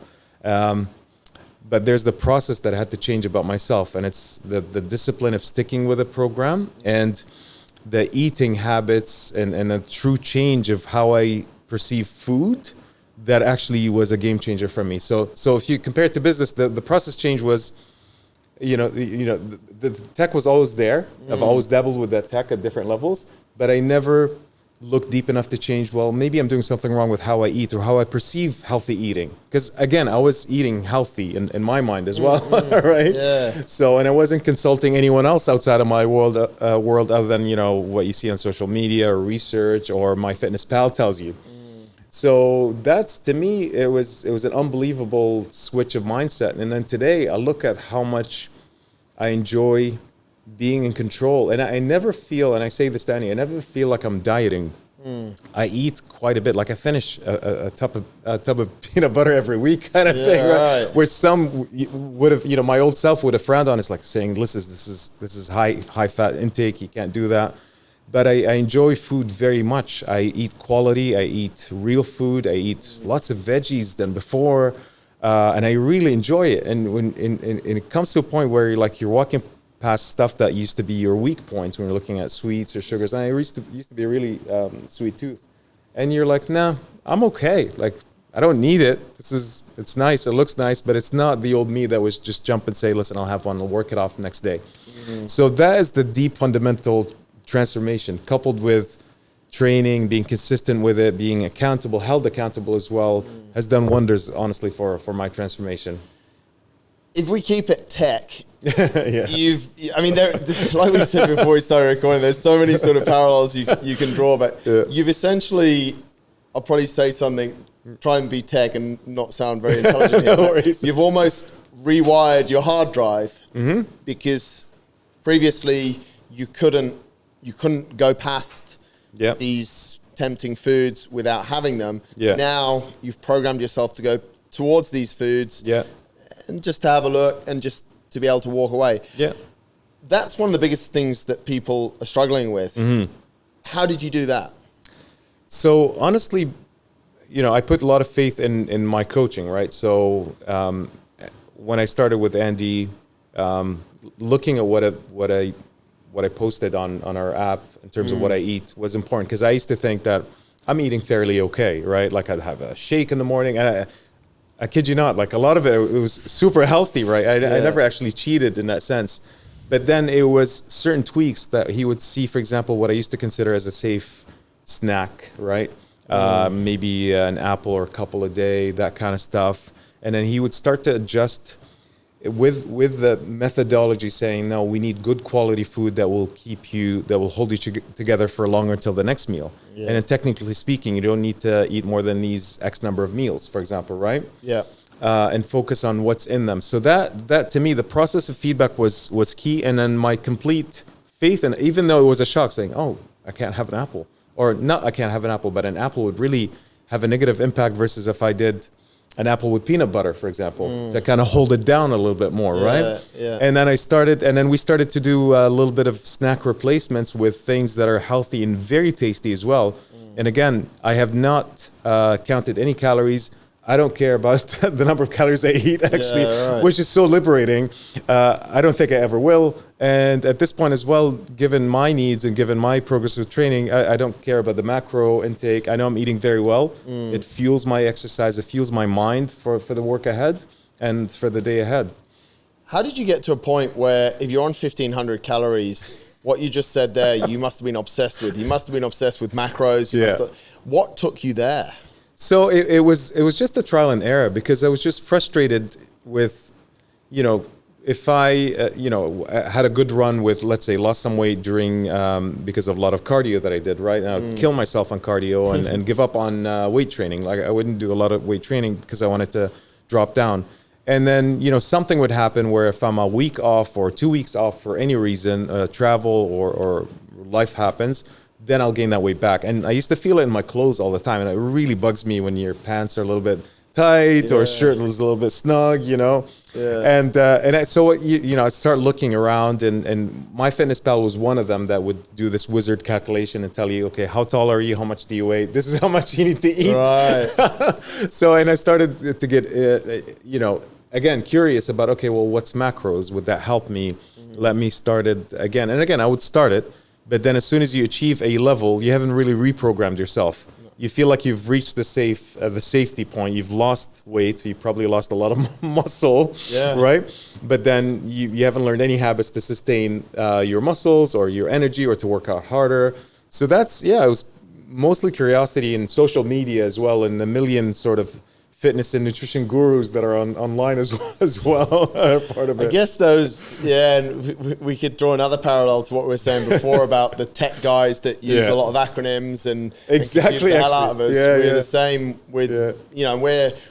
But there's the process that I had to change about myself, and it's the discipline of sticking with a program and the eating habits and a true change of how I perceive food that actually was a game changer for me. So if you compare it to business, the process change was, the tech was always there. I've always dabbled with that tech at different levels, but I never look deep enough to change, well, maybe I'm doing something wrong with how I eat or how I perceive healthy eating. Because again, I was eating healthy in my mind as well, right? Yeah. So, and I wasn't consulting anyone else outside of my world other than, what you see on social media or research or MyFitnessPal tells you. So that's, to me, it was an unbelievable switch of mindset. And then today I look at how much I enjoy being in control, and I never feel, and I say this to Annie, I never feel like I'm dieting. I eat quite a bit. Like I finish a tub of peanut butter every week, kind of thing, right? Which some would have, my old self would have frowned on. It's like saying, this is high fat intake. You can't do that. But I enjoy food very much. I eat quality. I eat real food. I eat lots of veggies than before, and I really enjoy it. And when it comes to a point where you're walking past stuff that used to be your weak points when you're looking at sweets or sugars. And I used to be a really sweet tooth. And you're like, nah, I'm okay. Like, I don't need it. It's nice. It looks nice, but it's not the old me that was just jump and say, listen, I'll have one. I'll work it off the next day. So that is the deep fundamental transformation, coupled with training, being consistent with it, being held accountable as well, has done wonders, honestly, for my transformation. If we keep it tech, like we said before we started recording, there's so many sort of parallels you can draw, but you've essentially, I'll probably say something, try and be tech and not sound very intelligent here, but you've almost rewired your hard drive because previously you couldn't go past these tempting foods without having them. Now you've programmed yourself to go towards these foods and just to have a look and just to be able to walk away. That's one of the biggest things that people are struggling with. How did you do that? So honestly, I put a lot of faith in my coaching, right? So when I started with Andy, looking at what I posted on our app in terms of what I eat was important, because I used to think that I'm eating fairly okay, right? Like I'd have a shake in the morning, and I kid you not, like a lot of it was super healthy, right? I never actually cheated in that sense. But then it was certain tweaks that he would see, for example, what I used to consider as a safe snack, right? Maybe an apple or a couple a day, that kind of stuff. And then he would start to adjust with the methodology saying, no, we need good quality food that will hold you together for longer until the next meal. Yeah. And then technically speaking, you don't need to eat more than these X number of meals, for example, right? Yeah. And focus on what's in them. So that to me, the process of feedback was key. And then my complete faith, and even though it was a shock saying, oh, I can't have an apple, or not, I can't have an apple, but an apple would really have a negative impact versus if I did an apple with peanut butter, for example, to kind of hold it down a little bit more, right? Yeah. And then we started to do a little bit of snack replacements with things that are healthy and very tasty as well. And again, I have not counted any calories. I don't care about the number of calories I eat, actually, which is so liberating. I don't think I ever will. And at this point as well, given my needs and given my progress with training, I don't care about the macro intake. I know I'm eating very well. It fuels my exercise. It fuels my mind for the work ahead and for the day ahead. How did you get to a point where if you're on 1,500 calories, what you just said there, you must have been obsessed with? You must have been obsessed with macros. What took you there? So it was just a trial and error, because I was just frustrated with, if I, had a good run with, let's say, lost some weight during, because of a lot of cardio that I did, right? And I would kill myself on cardio and give up on weight training. Like I wouldn't do a lot of weight training because I wanted to drop down. And then, something would happen where if I'm a week off or 2 weeks off for any reason, travel or life happens, then I'll gain that weight back. And I used to feel it in my clothes all the time. And it really bugs me when your pants are a little bit tight or shirt is a little bit snug, Yeah. And I start looking around, and MyFitnessPal was one of them that would do this wizard calculation and tell you, okay, how tall are you? How much do you weigh? This is how much you need to eat. Right. So, and I started to get, again, curious about, okay, well, what's macros? Would that help me? Let me start it again. And again, I would start it. But then as soon as you achieve a level, you haven't really reprogrammed yourself. You feel like you've reached the safety point. You've lost weight. You probably lost a lot of muscle, right? But then you haven't learned any habits to sustain your muscles or your energy or to work out harder. So it was mostly curiosity and social media as well, and the million sort of fitness and nutrition gurus that are online as well are part of it. I guess and we could draw another parallel to what we were saying before about the tech guys that use a lot of acronyms and confuse the hell out of us. We're the same with,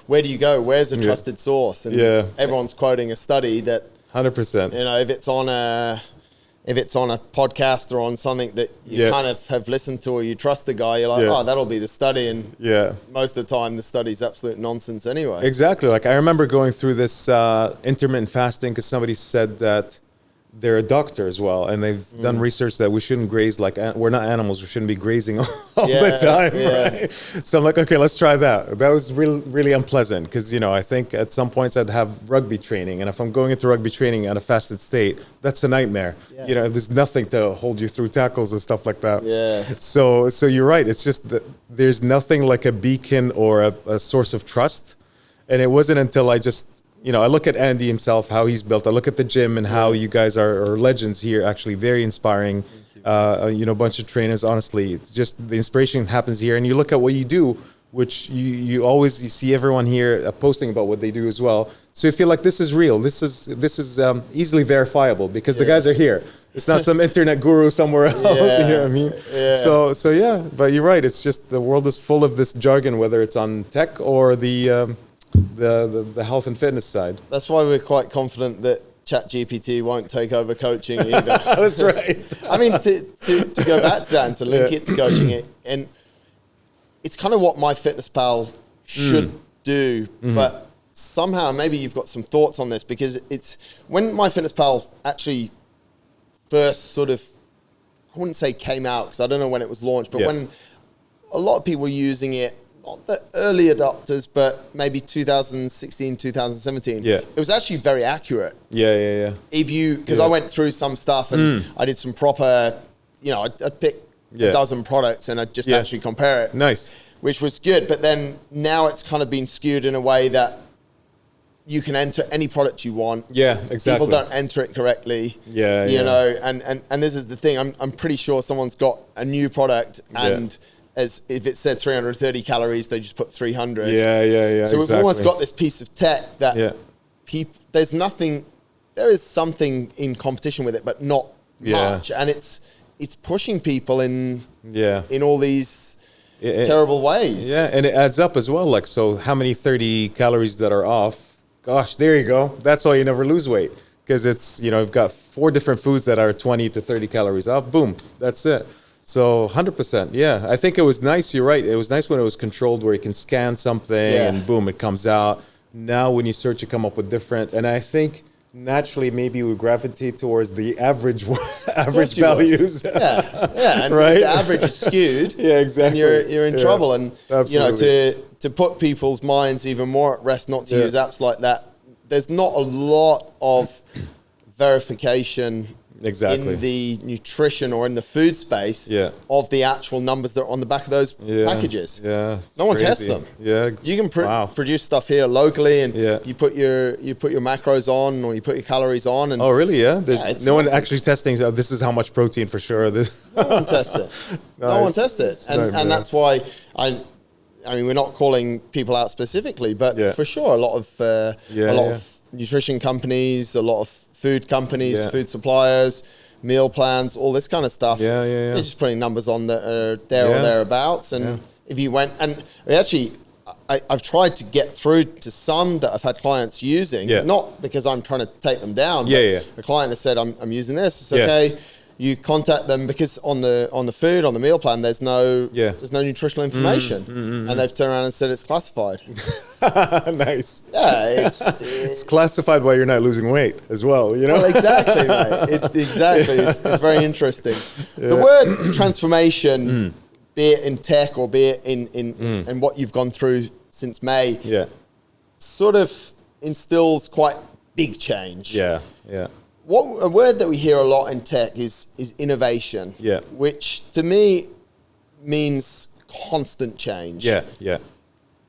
where do you go? Where's a trusted source? And everyone's quoting a study that 100%. If it's on a podcast or on something that you kind of have listened to or you trust the guy, you're like, oh, that'll be the study. And most of the time, the study's absolute nonsense anyway. Exactly. Like I remember going through this intermittent fasting because somebody said that they're a doctor as well, and they've done research that we shouldn't graze we're not animals. We shouldn't be grazing all the time, right? So I'm like, okay, let's try that. That was really, really unpleasant because, I think at some points I'd have rugby training, and if I'm going into rugby training at a fasted state, that's a nightmare. There's nothing to hold you through tackles and stuff like that. So you're right. It's just that there's nothing like a beacon or a source of trust. And it wasn't until I just, I look at Andy himself, how he's built. I look at the gym and how you guys are legends here, actually very inspiring. A bunch of trainers, honestly, just the inspiration happens here. And you look at what you do, which you see everyone here posting about what they do as well. So you feel like this is real. This is easily verifiable because the guys are here. It's not some internet guru somewhere else. You know what I mean? So but you're right. It's just the world is full of this jargon, whether it's on tech or the health and fitness side. That's why we're quite confident that ChatGPT won't take over coaching either. That's right. I mean, to go back to that and to link it to coaching, and it's kind of what MyFitnessPal should do, but somehow maybe you've got some thoughts on this, because it's when MyFitnessPal actually first sort of, I wouldn't say came out because I don't know when it was launched, but when a lot of people were using it, not the early adopters, but maybe 2016, 2017. It was actually very accurate. Because I went through some stuff and I did some proper, I'd pick a dozen products and I'd just actually compare it. Nice. Which was good. But then now it's kind of been skewed in a way that you can enter any product you want. Exactly. People don't enter it correctly. And this is the thing. I'm pretty sure someone's got a new product and as if it said 330 calories, they just put 300. So we've almost got this piece of tech that there's nothing, there is something in competition with it, but not much. And it's pushing people in all these terrible ways. Yeah, and it adds up as well. Like, so how many 30 calories that are off? Gosh, there you go. That's why you never lose weight. Because it's, you've got 4 different foods that are 20 to 30 calories off. Boom, that's it. So 100%. Yeah, I think it was nice. You're right. It was nice when it was controlled, where you can scan something and boom, it comes out. Now when you search, you come up with different. And I think naturally maybe we gravitate towards the average values. And right? if the average is skewed. Exactly. And you're in trouble. And absolutely. To put people's minds even more at rest, not to use apps like that. There's not a lot of verification in the nutrition or in the food space of the actual numbers that are on the back of those packages. Yeah, no one tests them. Yeah, you can produce stuff here locally, and you put your macros on, or you put your calories on. And oh, really? Yeah, there's no one actually testing. This is how much protein for sure. No one tests it. No one tests it, and that's why I mean, we're not calling people out specifically, but for sure, a lot of nutrition companies, a lot of food companies, food suppliers, meal plans, all this kind of stuff. They're just putting numbers on that are there or thereabouts. And if you went, and actually, I've tried to get through to some that I've had clients using, not because I'm trying to take them down, but a client has said, I'm using this. It's okay. You contact them because on the meal plan, there's no nutritional information, and they've turned around and said it's classified. Nice. Yeah, it's classified while you're not losing weight as well. Well, exactly, mate. Exactly. It's very interesting. The word transformation, be it in tech or be it in what you've gone through since May, sort of instills quite big change. Yeah. A word that we hear a lot in tech is innovation, which to me means constant change. Yeah.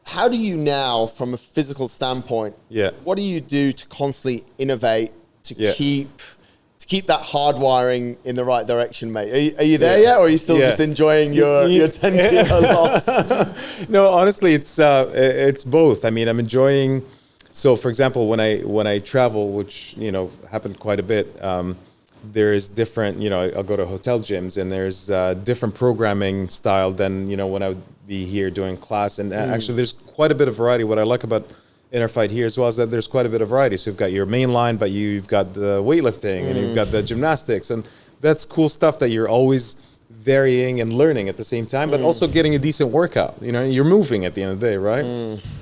How do you now, from a physical standpoint, what do you do to constantly innovate, to keep that hardwiring in the right direction, mate? Are you there yet, or are you still just enjoying your 10-kilo loss? No, honestly, it's both. I mean, I'm enjoying. So, for example, when I travel, which happened quite a bit, there's different. I'll go to hotel gyms, and there's different programming style than when I would be here doing class. And actually, there's quite a bit of variety. What I like about InnerFight here as well is that there's quite a bit of variety. So you've got your main line, but you've got the weightlifting, and you've got the gymnastics, and that's cool stuff that you're always varying and learning at the same time, but also getting a decent workout. You're moving at the end of the day, right?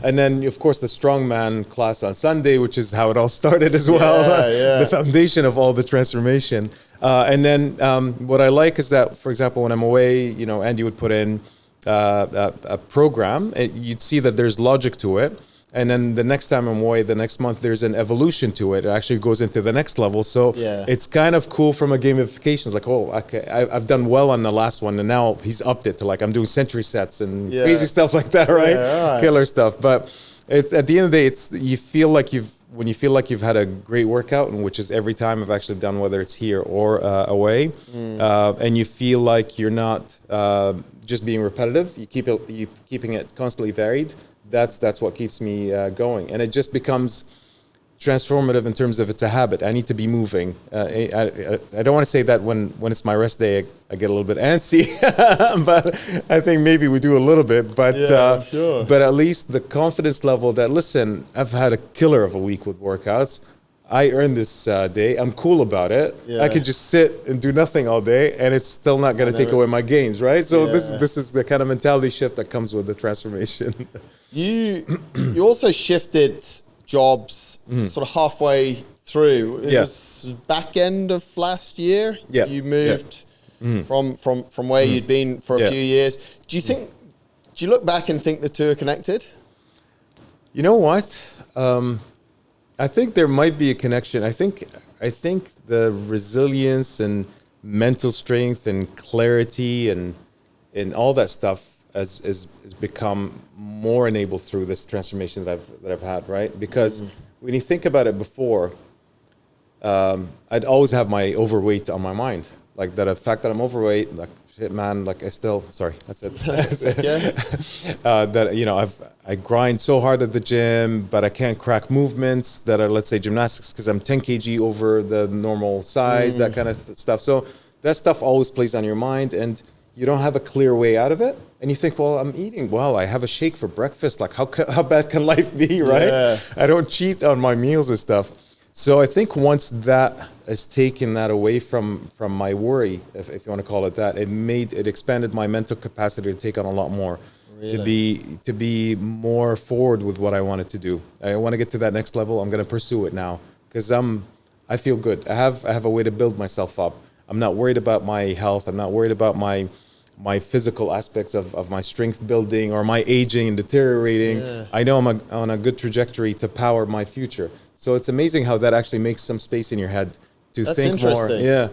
And then, of course, the strongman class on Sunday, which is how it all started as well. The foundation of all the transformation. And then what I like is that, for example, when I'm away, Andy would put in a program. You'd see that there's logic to it. And then the next time I'm away, the next month, there's an evolution to it. It actually goes into the next level. So it's kind of cool from a gamification. It's like, oh, okay, I've done well on the last one, and now he's upped it to like I'm doing century sets and crazy stuff like that, right? Killer stuff. But it's at the end of the day, when you feel like you've had a great workout, and which is every time I've actually done, whether it's here or away, and you feel like you're not just being repetitive, you keeping it constantly varied. That's what keeps me going, and it just becomes transformative in terms of it's a habit. I need to be moving. I don't want to say that when it's my rest day, I get a little bit antsy, but I think maybe we do a little bit. But sure. But at least the confidence level that, listen, I've had a killer of a week with workouts. I earned this day. I'm cool about it. I could just sit and do nothing all day, and it's still not going to take away my gains, right? So this is the kind of mentality shift that comes with the transformation. You also shifted jobs sort of halfway through. It was back end of last year. You moved from where you'd been for a few years. Do you look back and think the two are connected? You know what? I think there might be a connection. I think the resilience and mental strength and clarity and all that stuff has become more enabled through this transformation that I've had, right? Because when you think about it before, I'd always have my overweight on my mind. Like that, the fact that I'm overweight, like shit, man, like sorry, that's it. Okay. That, you know, I grind so hard at the gym, but I can't crack movements that are, let's say, gymnastics, because I'm 10 kg over the normal size, that kind of stuff. So that stuff always plays on your mind, and you don't have a clear way out of it. And you think, well, I'm eating well, I have a shake for breakfast. Like, how bad can life be, right? Yeah. I don't cheat on my meals and stuff. So I think once that has taken that away from my worry, if you want to call it that, it expanded my mental capacity to take on a lot more, really? to be more forward with what I wanted to do. I want to get to that next level. I'm going to pursue it now, because I feel good. I have a way to build myself up. I'm not worried about my health. I'm not worried about my physical aspects of my strength building or my aging and deteriorating. Yeah. I know I'm on a good trajectory to power my future. So it's amazing how that actually makes some space in your head to think more. Yeah,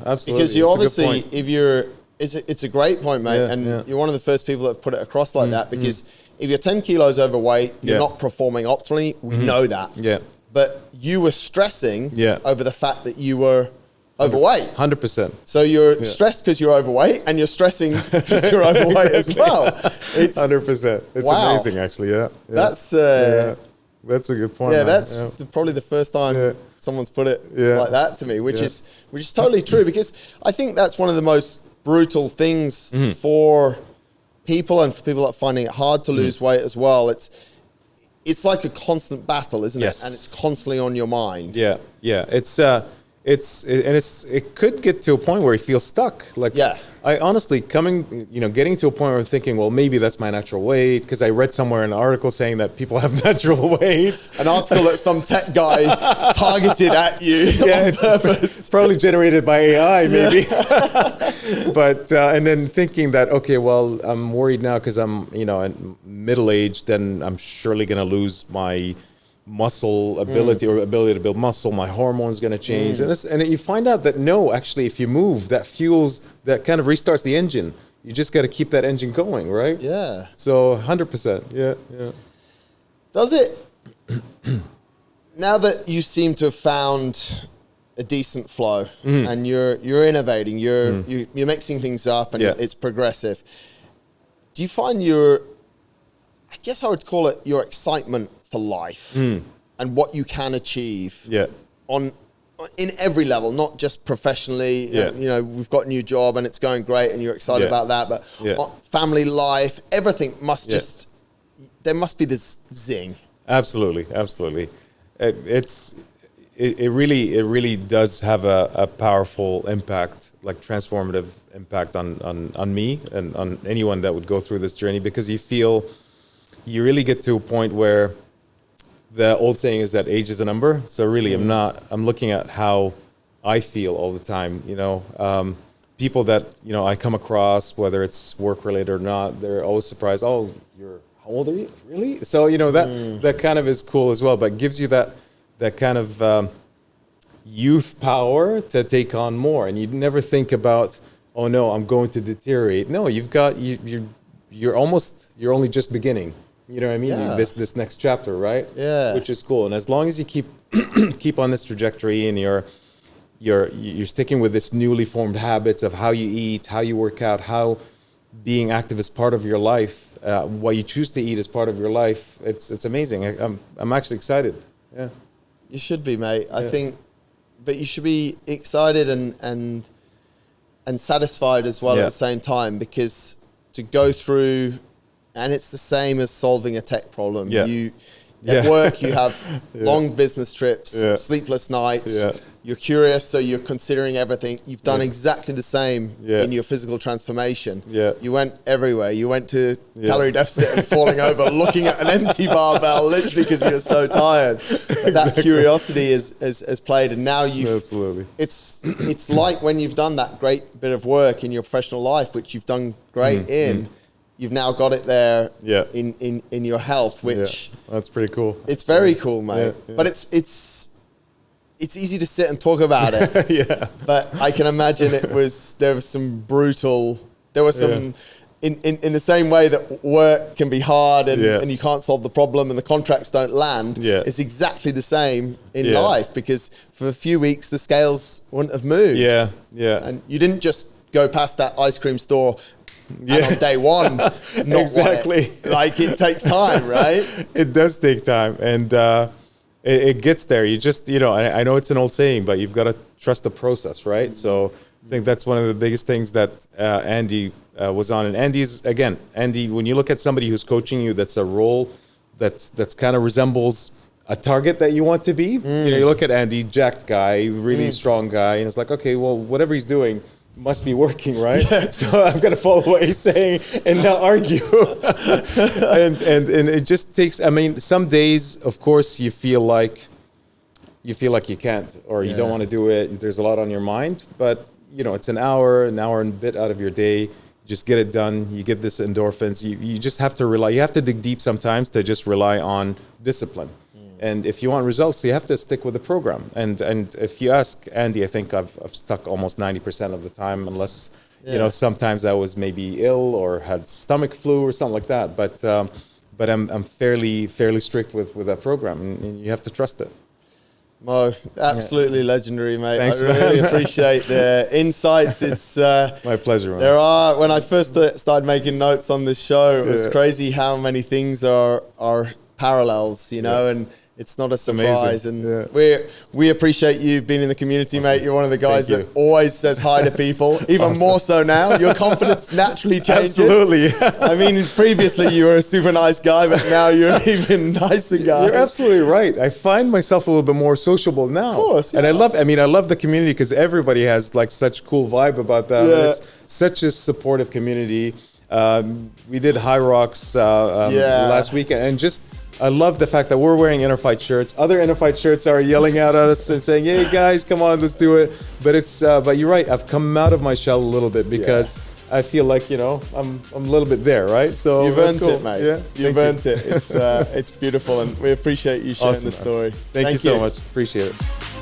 absolutely. Because you obviously, it's a great point, mate, you're one of the first people that have put it across like that, because if you're 10 kilos overweight, you're not performing optimally. We know that. Yeah. But you were stressing over the fact that you were overweight. 100%. So you're stressed because you're overweight, and you're stressing because you're overweight as well. It's 100%. It's amazing, actually. Yeah. That's a good point. Yeah, that's probably the first time someone's put it like that to me, which is totally true, because I think that's one of the most brutal things for people, and for people that are finding it hard to lose weight as well. It's like a constant battle, isn't it? And it's constantly on your mind. Yeah. It could get to a point where you feel stuck. Like, I honestly getting to a point where I'm thinking, well, maybe that's my natural weight, because I read somewhere an article saying that people have natural weight. An article that some tech guy targeted at you on purpose. It's probably generated by AI, maybe. But and then thinking that, okay, well, I'm worried now because I'm middle aged, then I'm surely going to lose my muscle ability or ability to build muscle. My hormones going to change, and you find out that no, actually, if you move, that fuels, that kind of restarts the engine. You just got to keep that engine going, right? Yeah. So 100%. Yeah. Does it? Now that you seem to have found a decent flow, and you're innovating, you're mixing things up, and it's progressive. Do you find I guess I would call it your excitement for life and what you can achieve in every level, not just professionally. We've got a new job and it's going great and you're excited about that, but family life, everything must there must be this zing. Absolutely. It really does have a powerful impact, like transformative impact on me and on anyone that would go through this journey, because you really get to a point where the old saying is that age is a number. So really, I'm looking at how I feel all the time. People that, I come across, whether it's work related or not, they're always surprised. Oh, how old are you? Really? So, that kind of is cool as well, but gives you that kind of youth power to take on more. And you never think about, oh no, I'm going to deteriorate. No, you're only just beginning. You know what I mean? Yeah. This next chapter, right? Yeah. Which is cool. And as long as you keep on this trajectory, and you're sticking with this newly formed habits of how you eat, how you work out, how being active is part of your life, what you choose to eat is part of your life. It's amazing. I'm actually excited. Yeah. You should be, mate. I think, but you should be excited and satisfied as well at the same time, because to go through. And it's the same as solving a tech problem. Yeah. At work, you have long business trips, sleepless nights. Yeah. You're curious, so you're considering everything. You've done exactly the same in your physical transformation. Yeah. You went everywhere. You went to calorie deficit and falling over, looking at an empty barbell, literally because you're so tired. But that curiosity has played, and now absolutely. It's like when you've done that great bit of work in your professional life, which you've done great in. You've now got it there in your health, which that's pretty cool. It's very cool, mate. Yeah. But it's easy to sit and talk about it. But I can imagine there was some in the same way that work can be hard and you can't solve the problem and the contracts don't land. It's exactly the same in life, because for a few weeks the scales wouldn't have moved. And you didn't just go past that ice cream store and on day one, not Exactly. Like it takes time, right? It does take time, and it gets there. You just, I know it's an old saying, but you've got to trust the process, right? So I think that's one of the biggest things that Andy was on. And Andy, when you look at somebody who's coaching you, that's a role that's kind of resembles a target that you want to be. You look at Andy, jacked guy, really strong guy, and it's like, okay, well, whatever he's doing must be working, right? Yeah. So I'm gonna follow what he's saying and not argue. and it just takes. I mean, some days, of course, you feel like you can't, or you don't want to do it. There's a lot on your mind, but it's an hour and a bit out of your day. Just get it done. You get this endorphins. You just have to rely. You have to dig deep sometimes to just rely on discipline. And if you want results, you have to stick with the program. And if you ask Andy, I think I've stuck almost 90% of the time, unless sometimes I was maybe ill or had stomach flu or something like that. But I'm fairly strict with that program, and you have to trust it. Mo, absolutely legendary, mate. Thanks, I really appreciate the insights. It's my pleasure, man. When I first started making notes on this show, it was crazy how many things are parallels, and it's not a surprise. Amazing. And we appreciate you being in the community, mate. You're one of the guys that always says hi to people, even more so now. Your confidence naturally changes. Absolutely. I mean, previously you were a super nice guy, but now you're an even nicer guy. You're absolutely right. I find myself a little bit more sociable now. Of course. Yeah. And I love the community because everybody has like such cool vibe about that. Yeah. It's such a supportive community. We did High Rocks last weekend, and I love the fact that we're wearing InnerFight shirts. Other InnerFight shirts are yelling at us and saying, "Hey guys, come on, let's do it." But you're right. I've come out of my shell a little bit because I feel like I'm a little bit there, right? So you've earned it, mate. Yeah, you've earned it. It's beautiful, and we appreciate you sharing the story. Thank you so much. Appreciate it.